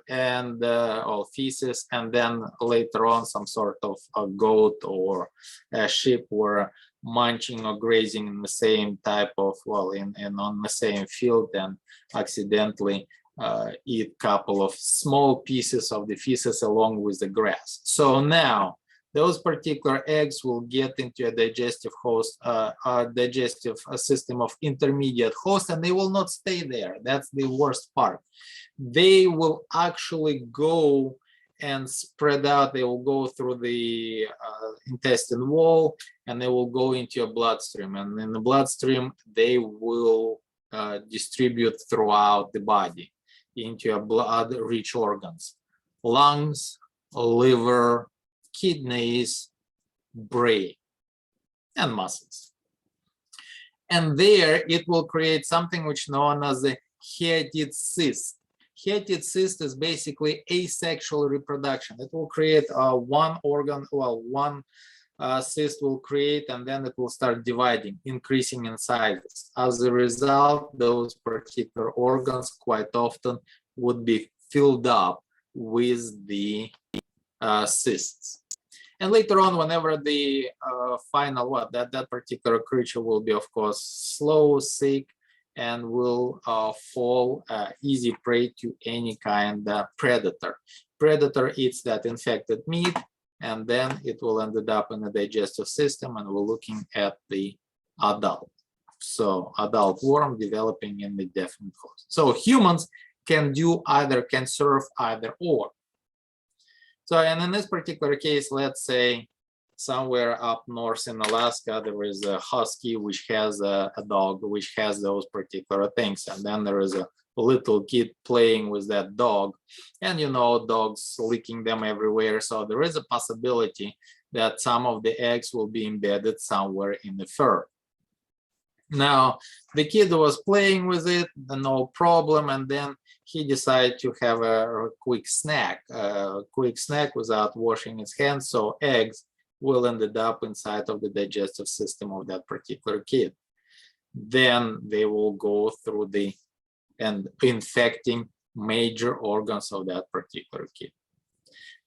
and or feces, and then later on some sort of a goat or a sheep were munching or grazing in the same type of, well, in on the same field, and accidentally eat a couple of small pieces of the feces along with the grass. So now those particular eggs will get into a digestive host, digestive system of intermediate host, and they will not stay there. That's the worst part. They will actually go and spread out. They will go through the intestine wall, and they will go into your bloodstream. And in the bloodstream, they will distribute throughout the body into your blood-rich organs: lungs, liver, kidneys, brain, and muscles. And there it will create something which is known as the hiatid cyst. Hiatid cyst is basically asexual reproduction. It will create one organ, well, one cyst will create, and then it will start dividing, increasing in size. As a result, those particular organs quite often would be filled up with the cysts. And later on, whenever the final that particular creature will be, of course, slow, sick, and will fall easy prey to any kind of predator. Predator eats that infected meat, and then it will end up in the digestive system, and we're looking at the adult. So adult worm developing in the definite host. So humans can serve either or. So, and in this particular case, let's say somewhere up north in Alaska, there is a husky which has a dog which has those particular things. And then there is a little kid playing with that dog, and dogs licking them everywhere. So there is a possibility that some of the eggs will be embedded somewhere in the fur. Now, the kid was playing with it, no problem, and then he decided to have a quick snack without washing his hands, so eggs will end up inside of the digestive system of that particular kid. Then they will go through and infecting major organs of that particular kid.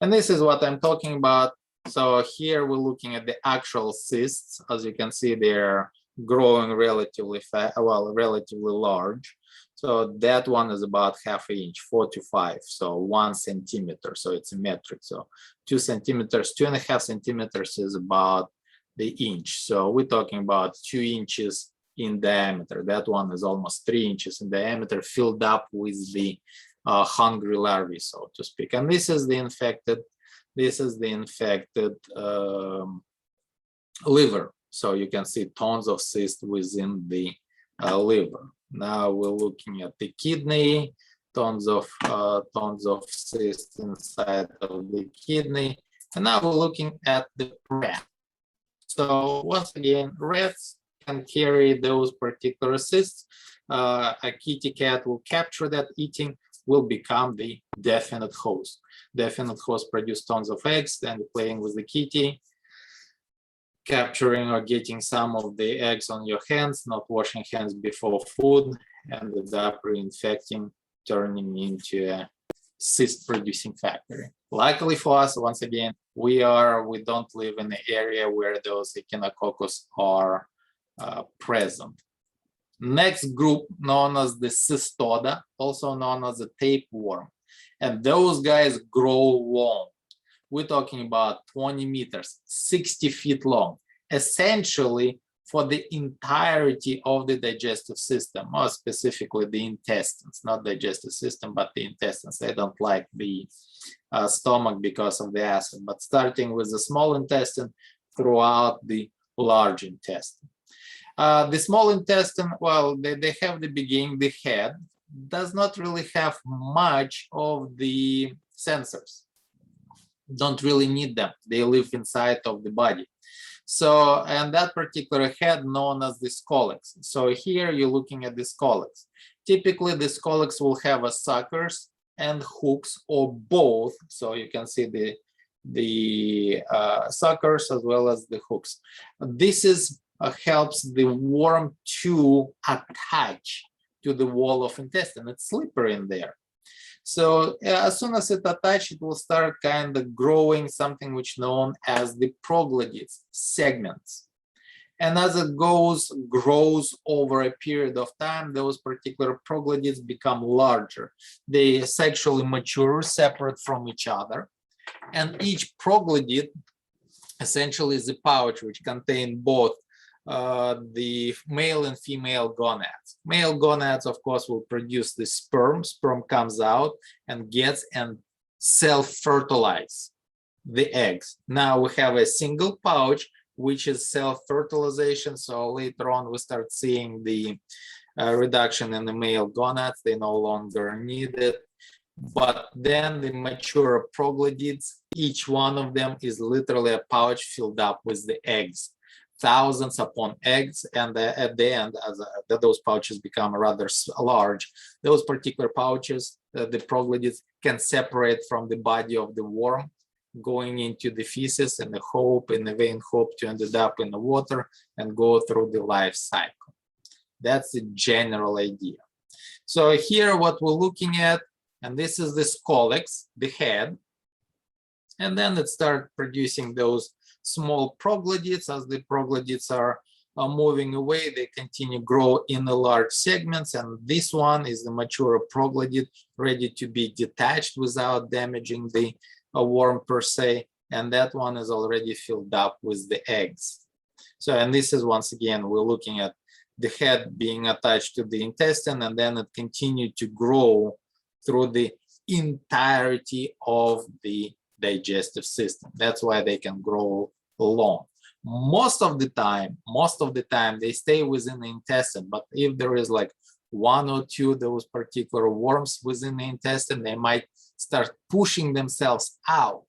And this is what I'm talking about. So here we're looking at the actual cysts. As you can see, they're growing relatively fast, relatively large. So that one is about ½ inch, 4 to 5, so 1 centimeter. So it's a metric. So 2 centimeters, 2.5 centimeters is about the inch. So we're talking about 2 inches in diameter. That one is almost 3 inches in diameter, filled up with the hungry larvae, so to speak. And this is the infected. Liver. So you can see tons of cysts within the liver. Now we're looking at the kidney, tons of cysts inside of the kidney, and now we're looking at the rat. So once again, rats can carry those particular cysts. A kitty cat will capture that, eating, will become the definite host. Definite host produce tons of eggs, then playing with the kitty, capturing or getting some of the eggs on your hands, not washing hands before food, ended up reinfecting, turning into a cyst-producing factory. Luckily for us, once again, we don't live in an area where those echinococcus are present. Next group, known as the cystoda, also known as the tapeworm, and those guys grow long. We're talking about 20 meters, 60 feet long, essentially for the entirety of the digestive system, more specifically the intestines, not digestive system, but the intestines. They don't like the stomach because of the acid, but starting with the small intestine throughout the large intestine. The small intestine, well, they have the beginning, the head does not really have much of the sensors. Don't really need them. They live inside of the body. So, and that particular head known as the scolex. So here you're looking at the scolex. Typically, the scolex will have a suckers and hooks or both. So you can see the suckers as well as the hooks. This is helps the worm to attach to the wall of intestine. It's slippery in there. So as soon as it attaches, it will start kind of growing something which known as the proglodids segments. And as it grows over a period of time, those particular proglodids become larger. They sexually mature separate from each other. And each proglodid essentially is a pouch which contains both the male and female gonads. Male gonads, of course, will produce the sperm. Sperm comes out and gets and self-fertilize the eggs. Now we have a single pouch, which is self-fertilization. So later on, we start seeing the reduction in the male gonads. They no longer need it. But then the mature proglodids, each one of them is literally a pouch filled up with the eggs. Thousands upon eggs, and at the end, as those pouches become rather large, those particular pouches, the proglodids can separate from the body of the worm, going into the feces in the vain hope to end up in the water and go through the life cycle. That's the general idea. So here what we're looking at, and this is the scolex, the head, and then it starts producing those small proglodids. As the proglodids are moving away, they continue to grow in the large segments, and this one is the mature proglodid ready to be detached without damaging the worm per se, and that one is already filled up with the eggs. So, and this is once again, we're looking at the head being attached to the intestine, and then it continued to grow through the entirety of the digestive system. That's why they can grow long. Most of the time they stay within the intestine, but if there is like one or two those particular worms within the intestine, they might start pushing themselves out.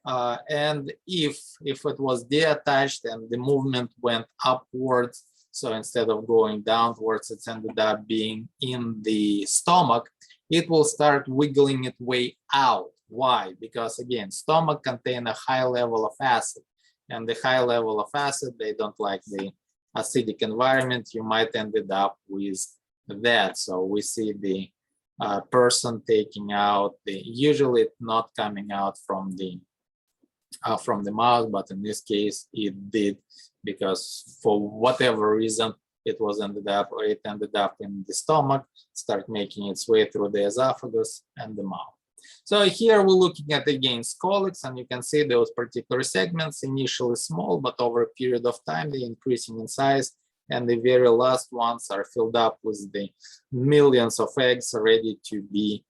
And if it was detached and the movement went upwards, so instead of going downwards, it's ended up being in the stomach, it will start wiggling its way out. Why? Because again, stomach contains a high level of acid, and the high level of acid, they don't like the acidic environment. You might end up with that. So we see the person taking out usually it's not coming out from the mouth, but in this case it did, because for whatever reason it ended up in the stomach, start making its way through the esophagus and the mouth. So here we're looking at again scolex, and you can see those particular segments initially small, but over a period of time they're increasing in size, and the very last ones are filled up with the millions of eggs ready to be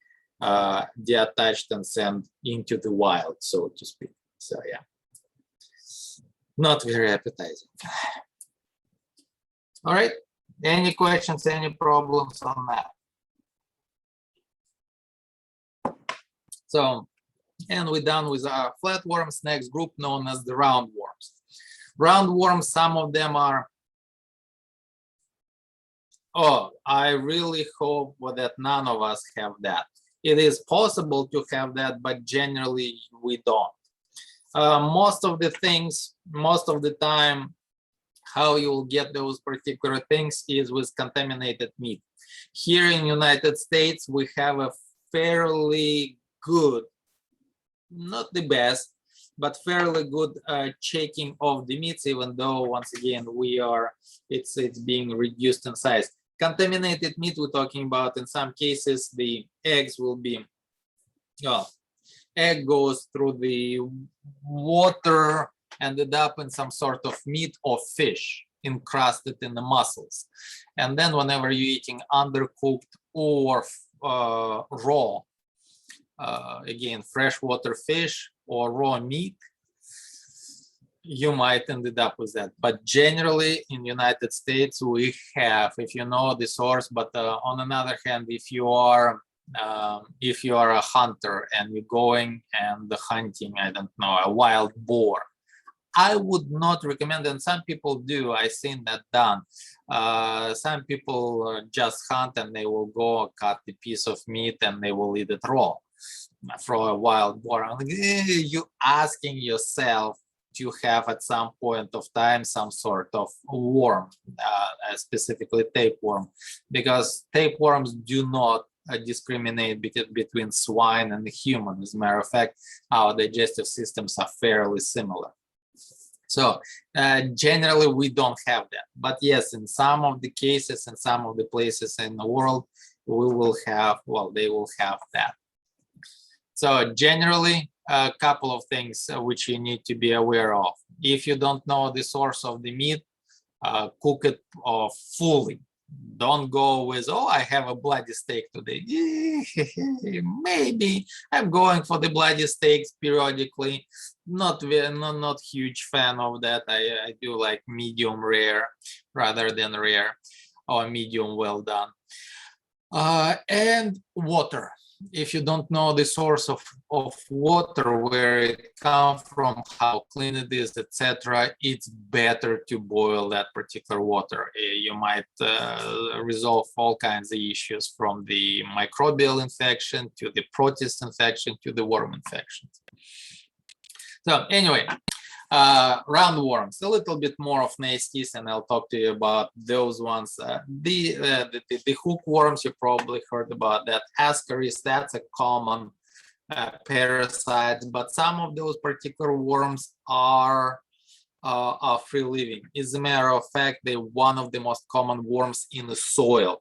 detached and sent into the wild, so to speak. So yeah, not very appetizing. All right, any questions, any problems on that? So, and we're done with our flatworms. Next group known as the roundworms. Roundworms, some of them are, oh, I really hope that none of us have that. It is possible to have that, but generally we don't. Most of the time, how you will get those particular things is with contaminated meat. Here in United States, we have a fairly good, not the best, but fairly good checking of the meats, even though once again it's being reduced in size. Contaminated meat, we're talking about in some cases the eggs will be, well, egg goes through the water, ended up in some sort of meat or fish encrusted in the muscles. And then whenever you're eating undercooked or raw, again, freshwater fish or raw meat, you might ended up with that. But generally in United States, we have, if you know the source, but on another hand, if you are a hunter and you're going and hunting, I don't know, a wild boar, I would not recommend, and some people do, I've seen that done. Some people just hunt and they will go cut the piece of meat and they will eat it raw from a wild boar. You're asking yourself to have at some point of time some sort of worm, specifically tapeworm, because tapeworms do not discriminate between swine and human. As a matter of fact, our digestive systems are fairly similar. So generally we don't have that, but yes, in some of the cases and some of the places in the world, we will have, well, they will have that. So generally, a couple of things which you need to be aware of. If you don't know the source of the meat, cook it fully. Don't go with, oh, I have a bloody steak today. Maybe I'm going for the bloody steaks periodically. Not huge fan of that. I do like medium rare rather than rare, or medium well done. And water. If you don't know the source of water, where it comes from, how clean it is, etc., it's better to boil that particular water. You might resolve all kinds of issues, from the microbial infection to the protist infection to the worm infections. So anyway, roundworms, a little bit more of nasties, and I'll talk to you about those ones. The hookworms, you probably heard about that. Ascaris, that's a common parasite, but some of those particular worms are free living. As a matter of fact, they're one of the most common worms in the soil.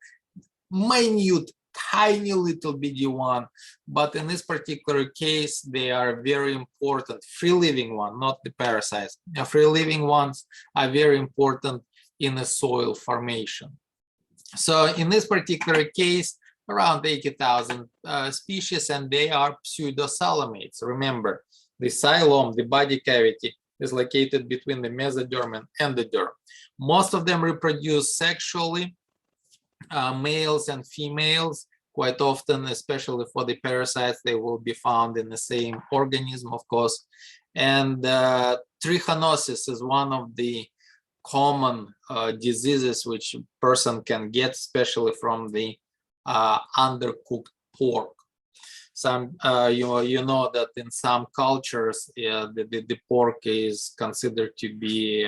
Minute, tiny little bitty one, but in this particular case, they are very important. Free living one, not the parasites. Free living ones are very important in the soil formation. So in this particular case, around 80,000 species, and they are pseudocoelomates. Remember, the xylem, the body cavity, is located between the mesoderm and endoderm. Most of them reproduce sexually. Males and females, quite often, especially for the parasites, they will be found in the same organism, of course. And trichinosis is one of the common diseases which a person can get, especially from the undercooked pork. Some you know that in some cultures the pork is considered to be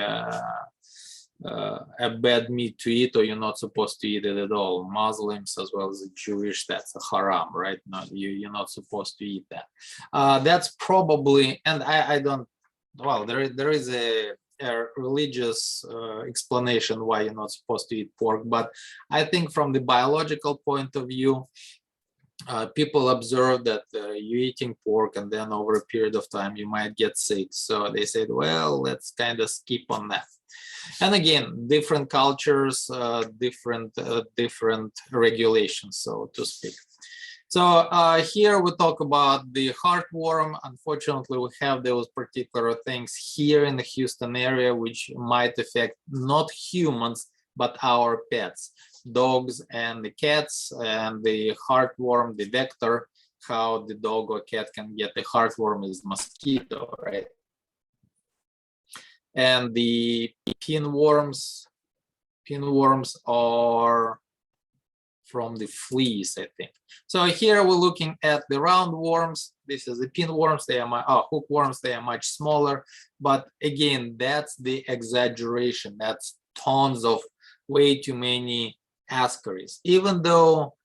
a bad meat to eat, or you're not supposed to eat it at all. Muslims as well as the Jewish, that's a haram, right? No, you're not supposed to eat that. That's probably, and I don't, well, there is a religious explanation why you're not supposed to eat pork, but I think from the biological point of view, people observe that you're eating pork and then over a period of time you might get sick. So they said, well, let's kind of skip on that. And again, different cultures, different regulations, so to speak. So here we talk about the heartworm. Unfortunately, we have those particular things here in the Houston area, which might affect not humans, but our pets, dogs and the cats. And the heartworm, the vector, how the dog or cat can get the heartworm is mosquito, right? And the pinworms are from the fleas, I think. So here we're looking at the roundworms. This is the pinworms. They are hookworms. They are much smaller. But again, that's the exaggeration. That's tons of way too many ascaris. Even though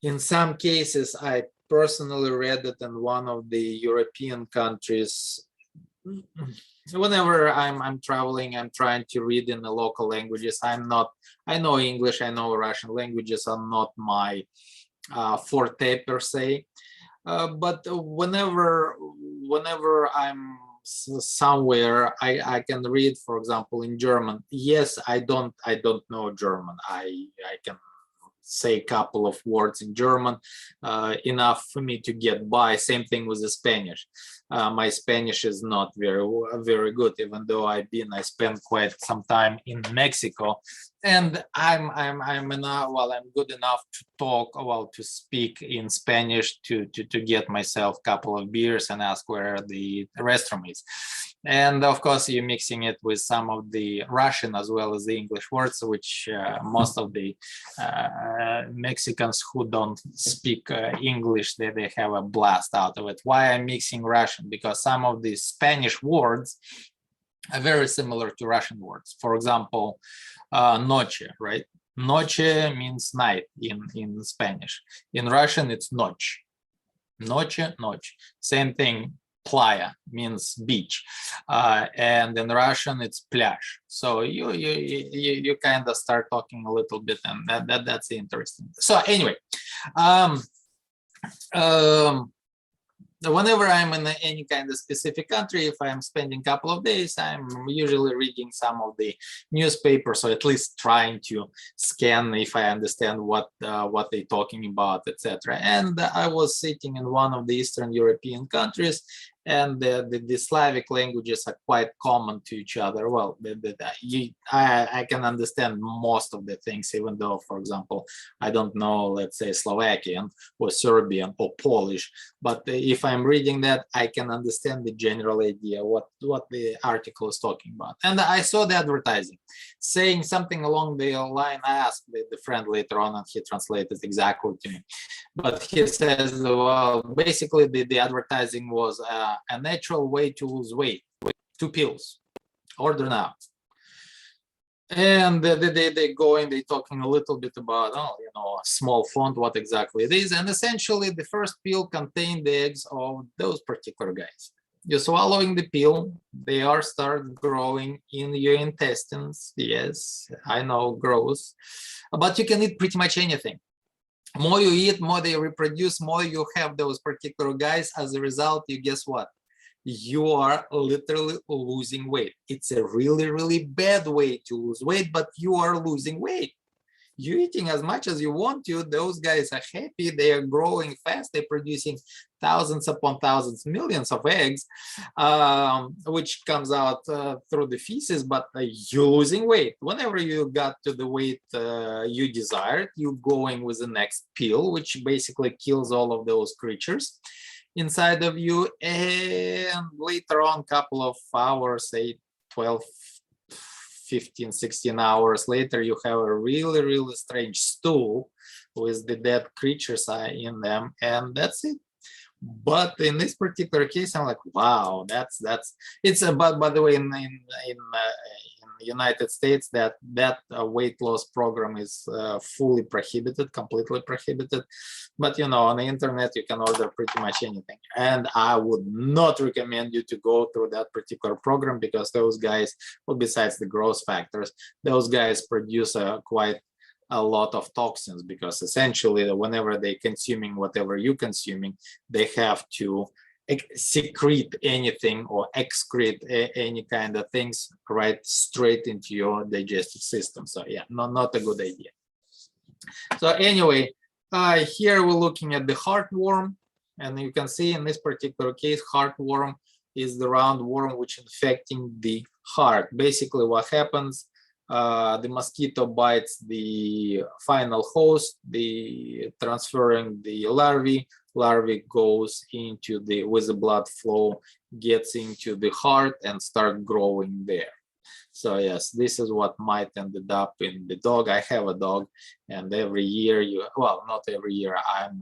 in some cases, I personally read it in one of the European countries. Whenever I'm traveling, I'm trying to read in the local languages. I know English, I know Russian languages are not my forte per se. But whenever I'm somewhere, I can read, for example, in German. Yes, I don't know German. I can say a couple of words in German, enough for me to get by. Same thing with the Spanish. My Spanish is not very good, even though I spent quite some time in Mexico, and I'm good enough to talk, to speak in Spanish to get myself a couple of beers and ask where the restroom is. And of course, you're mixing it with some of the Russian as well as the English words, which most of the Mexicans who don't speak English, they have a blast out of it. Why I'm mixing Russian? Because some of the Spanish words are very similar to Russian words. For example, noche, right? Noche means night in Spanish. In Russian, it's noche. Noche, noche. Same thing. Playa means beach, and in Russian it's pляж. So you kind of start talking a little bit, and that's interesting. So anyway, whenever I'm in any kind of specific country, if I'm spending a couple of days, I'm usually reading some of the newspapers, or at least trying to scan if I understand what they're talking about, etc. And I was sitting in one of the Eastern European countries, and the Slavic languages are quite common to each other. Well, I can understand most of the things, even though, for example, I don't know, let's say, Slovakian or Serbian or Polish. But if I'm reading that, I can understand the general idea what the article is talking about. And I saw the advertising saying something along the line. I asked the friend later on, and he translated exactly to me. But he says, well, basically the advertising was a natural way to lose weight. 2 pills. Order now. And they talking a little bit about, small font, what exactly it is. And essentially, the first pill contained the eggs of those particular guys. You're swallowing the pill, they start growing in your intestines. Yes, I know, gross. But you can eat pretty much anything. More you eat, more they reproduce, more you have those particular guys. As a result, you guess what? You are literally losing weight. It's a really, really bad way to lose weight, but you are losing weight. You're eating as much as you want to. Those guys are happy. They are growing fast. They're producing thousands upon thousands, millions of eggs, which comes out through the feces, but you're losing weight. Whenever you got to the weight you desired, you're going with the next pill, which basically kills all of those creatures inside of you. And later on, couple of hours, 8, 12, 15, 16 hours later, you have a really, really strange stool with the dead creatures in them, and that's it. But in this particular case, I'm like, wow, it's but by the way, in United States, that weight loss program is fully prohibited, completely prohibited. But on the internet, you can order pretty much anything, and I would not recommend you to go through that particular program, because those guys, well, besides the growth factors, those guys produce quite a lot of toxins, because essentially whenever they're consuming whatever you're consuming, they have to secrete anything or excrete any kind of things right straight into your digestive system. So yeah, not a good idea. So anyway, here we're looking at the heartworm, and you can see in this particular case, heartworm is the roundworm which is infecting the heart. Basically what happens, the mosquito bites the final host, transferring the larvae goes into with the blood flow, gets into the heart and start growing there. So yes, this is what might ended up in the dog. I have a dog, and every year well, not every year, I'm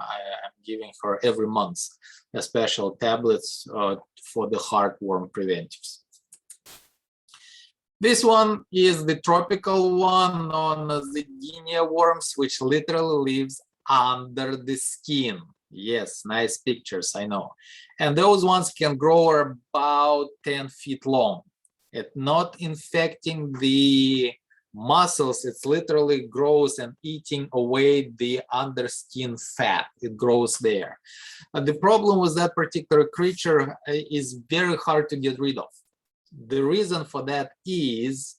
giving her every month a special tablets for the heartworm preventives. This one is the tropical one known as the guinea worms, which literally lives under the skin. Yes, nice pictures, I know. And those ones can grow about 10 feet long. It's not infecting the muscles, it's literally grows and eating away the underskin fat. It grows there. The problem with that particular creature is very hard to get rid of. The reason for that is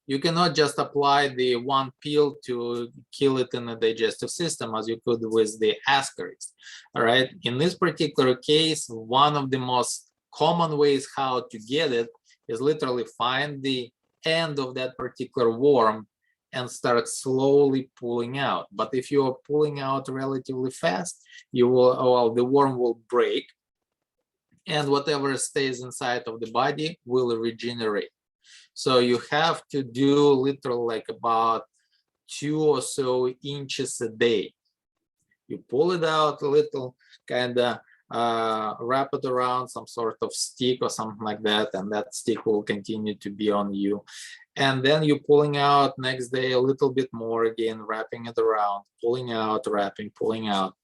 you cannot just apply the one pill to kill it in the digestive system as you could with the ascaris. All right. In this particular case, one of the most common ways how to get it is literally find the end of that particular worm and start slowly pulling out. But if you are pulling out relatively fast, you will, well, the worm will break, and whatever stays inside of the body will regenerate. So you have to do literally like about 2 or so inches a day. You pull it out a little, kind of wrap it around some sort of stick or something like that, and that stick will continue to be on you. And then you're pulling out next day a little bit more again, wrapping it around, pulling out, wrapping, pulling out.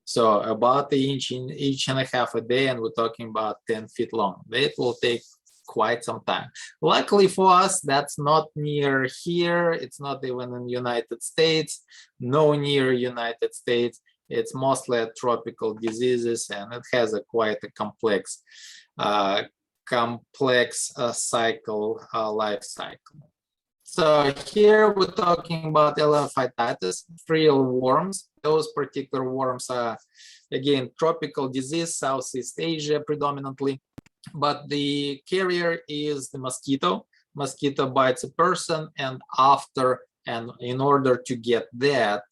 So about an inch and a half a day, and we're talking about 10 feet long. It will take quite some time. Luckily for us, that's not near here. It's not even in the United States, no near United States. It's mostly tropical diseases, and it has a quite a complex life cycle. So here we're talking about elephantitis, frill worms. Those particular worms are, again, tropical disease, Southeast Asia predominantly, but the carrier is the mosquito. Mosquito bites a person, and in order to get that,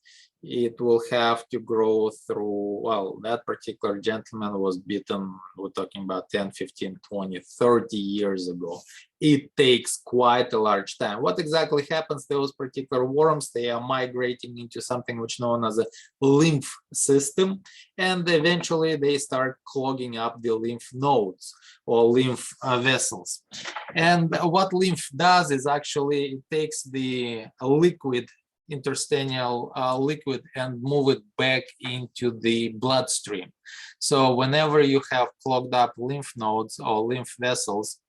it will have to grow through, well, that particular gentleman was bitten, we're talking about 10, 15, 20, 30 years ago. It takes quite a large time. What exactly happens to those particular worms? They are migrating into something which is known as a lymph system, and eventually they start clogging up the lymph nodes or lymph vessels. And what lymph does is actually it takes the liquid, intestinal liquid, and move it back into the bloodstream. So whenever you have clogged up lymph nodes or lymph vessels,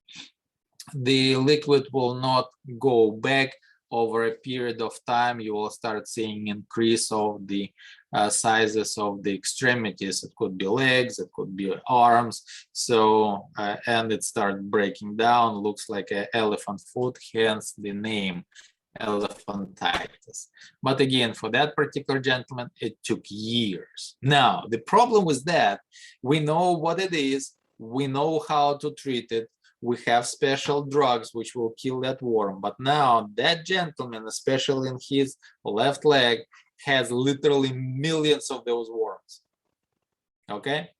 the liquid will not go back. Over a period of time, you will start seeing increase of the sizes of the extremities. It could be legs, it could be arms. So and it starts breaking down, looks like an elephant foot, hence the name elephantitis. But again, for that particular gentleman, it took years. Now, the problem was that we know what it is, we know how to treat it, we have special drugs which will kill that worm. But now that gentleman, especially in his left leg, has literally millions of those worms. Okay?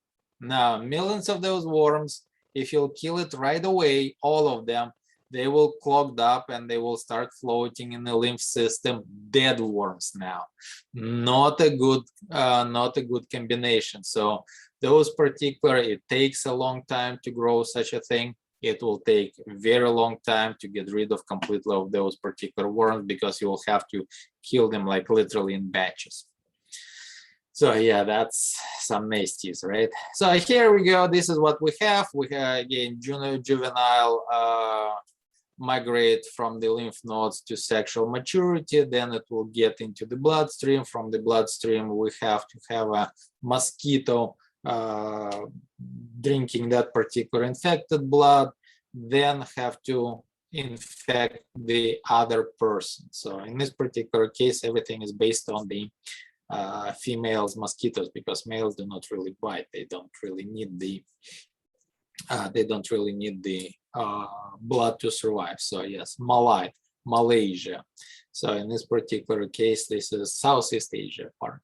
Now, millions of those worms, if you'll kill it right away, all of them, they will clogged up and they will start floating in the lymph system. Dead worms now. Not a good combination. So those particular, it takes a long time to grow such a thing. It will take a very long time to get rid of completely of those particular worms, because you will have to kill them like literally in batches. So yeah, that's some nasties, right? So here we go. This is what we have. We have again juvenile migrate from the lymph nodes to sexual maturity. Then it will get into the bloodstream. From the bloodstream, we have to have a mosquito drinking that particular infected blood, then have to infect the other person. So in this particular case, everything is based on the females mosquitoes, because males do not really bite. They don't really need the blood to survive. So yes, Malaysia. So in this particular case, this is Southeast Asia part.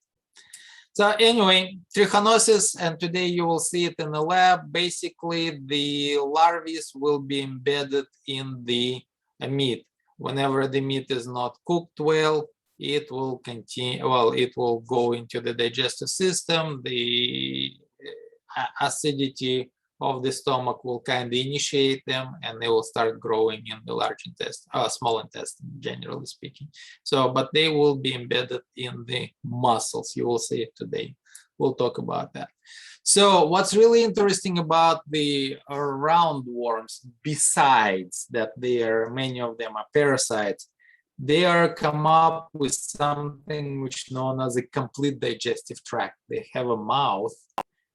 So anyway, trichinosis, and today you will see it in the lab. Basically, the larvae will be embedded in the meat. Whenever the meat is not cooked well, it will continue, well, it will go into the digestive system. The acidity of the stomach will kind of initiate them, and they will start growing in the large intestine, small intestine, generally speaking. So, but they will be embedded in the muscles. You will see it today. We'll talk about that. So, what's really interesting about the roundworms, besides that many of them are parasites, they are come up with something which is known as a complete digestive tract. They have a mouth,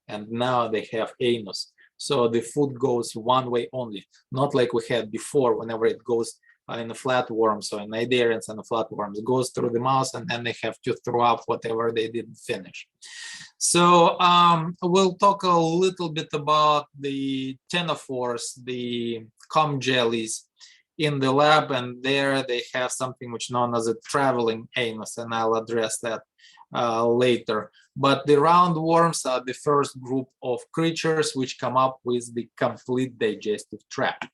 and now they have anus. So the food goes one way only, not like we had before, whenever it goes in the flatworms, so in cnidarians and the flatworms, it goes through the mouth, and then they have to throw up whatever they didn't finish. So we'll talk a little bit about the ctenophores, the cum jellies in the lab, and there they have something which is known as a traveling anus, and I'll address that later. But the roundworms are the first group of creatures which come up with the complete digestive tract.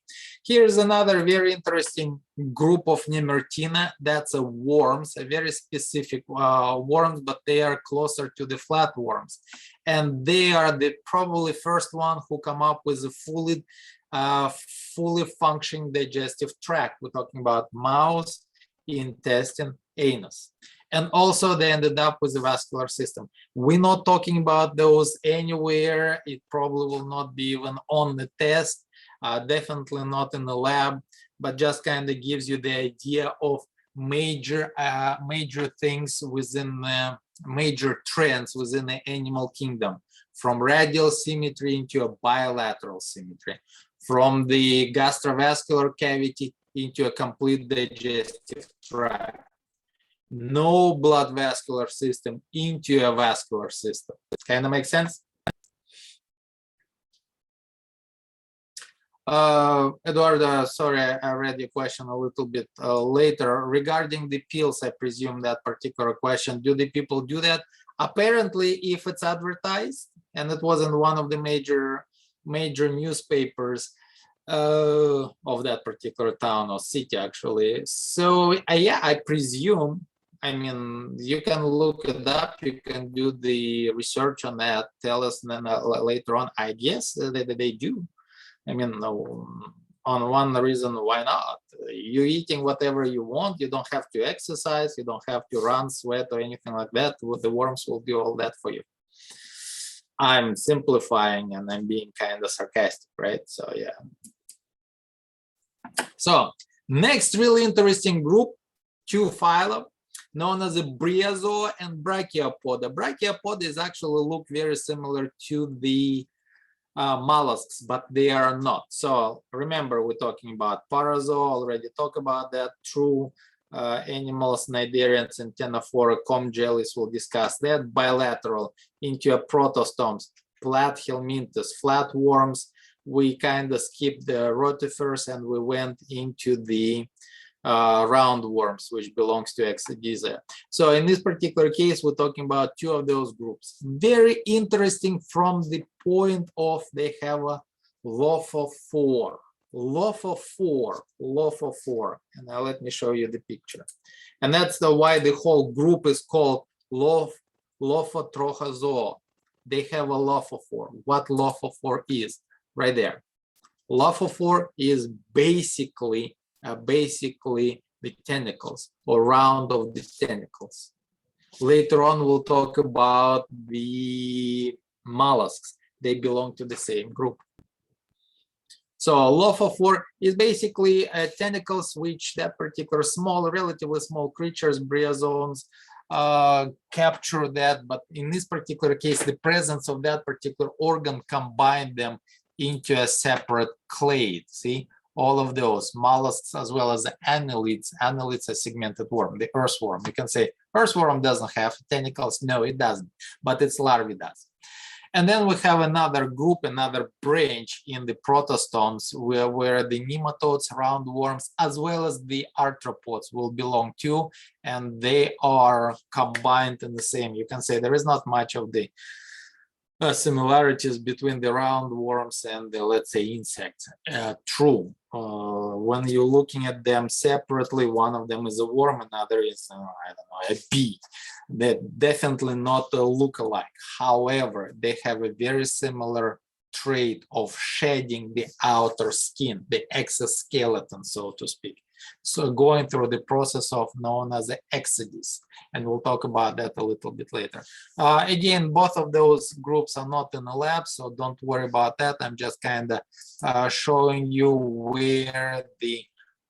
Here's another very interesting group of Nemertina. That's a worms, a very specific worms, but they are closer to the flatworms. And they are the probably first one who come up with a fully functioning digestive tract. We're talking about mouth, intestine, anus. And also they ended up with the vascular system. We're not talking about those anywhere. It probably will not be even on the test, definitely not in the lab, but just kind of gives you the idea of major things within major trends within the animal kingdom, from radial symmetry into a bilateral symmetry, from the gastrovascular cavity into a complete digestive tract. No blood vascular system into a vascular system. Kind of makes sense? Eduardo, sorry, I read your question a little bit later. Regarding the pills, I presume that particular question, do the people do that? Apparently, if it's advertised, and it was in one of the major newspapers of that particular town or city, actually. So yeah, I presume, I mean, you can look it up, you can do the research on that, tell us, and then later on, I guess they do. I mean, on one reason, why not? You're eating whatever you want, you don't have to exercise, you don't have to run, sweat, or anything like that. The worms will do all that for you. I'm simplifying and I'm being kind of sarcastic, right? So yeah. So next really interesting group, two phyla, known as the bryozoa and brachiopoda. Brachiopoda is actually look very similar to the mollusks, but they are not. So remember, we're talking about parazoa, already talked about that. True animals, cnidarians, and ctenophora, cum jellies, we'll discuss that. Bilateral into a protostomes, platyhelminthes, flatworms. We kind of skipped the rotifers and we went into the roundworms, which belongs to Exogyzia. So in this particular case, we're talking about two of those groups. Very interesting from the point of they have a lophophore. And now let me show you the picture. And that's why the whole group is called Lophotrochozoa. They have a lophophore. What lophophore is? Right there. Lophophore is basically the tentacles, or round of the tentacles. Later on, we'll talk about the mollusks. They belong to the same group. So lophophore is basically tentacles which that particular small, relatively small creatures, bryozoans, capture that. But in this particular case, the presence of that particular organ combined them into a separate clade. See, all of those mollusks as well as the annelids. Annelids are segmented worm, the earthworm. You can say earthworm doesn't have tentacles. No, it doesn't, but its larvae does. And then we have another group, another branch in the protostomes where the nematodes, roundworms, as well as the arthropods will belong to, and they are combined in the same. You can say there is not much of the similarities between the roundworms and the, let's say, insects. True. When you're looking at them separately, one of them is a worm, another is, I don't know, a bee. They definitely not look alike. However, they have a very similar trait of shedding the outer skin, the exoskeleton, so to speak. So going through the process of known as the exodus, and we'll talk about that a little bit later. Again, both of those groups are not in the lab, so don't worry about that. I'm just kind of showing you where the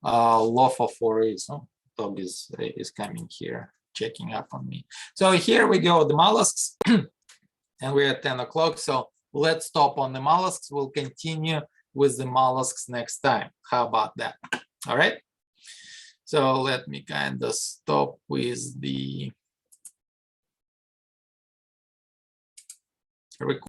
lophophore is. Oh, dog is coming here, checking up on me. So here we go, the mollusks, and we're at 10 o'clock. So let's stop on the mollusks. We'll continue with the mollusks next time. How about that? All right. So let me kind of stop with the recording.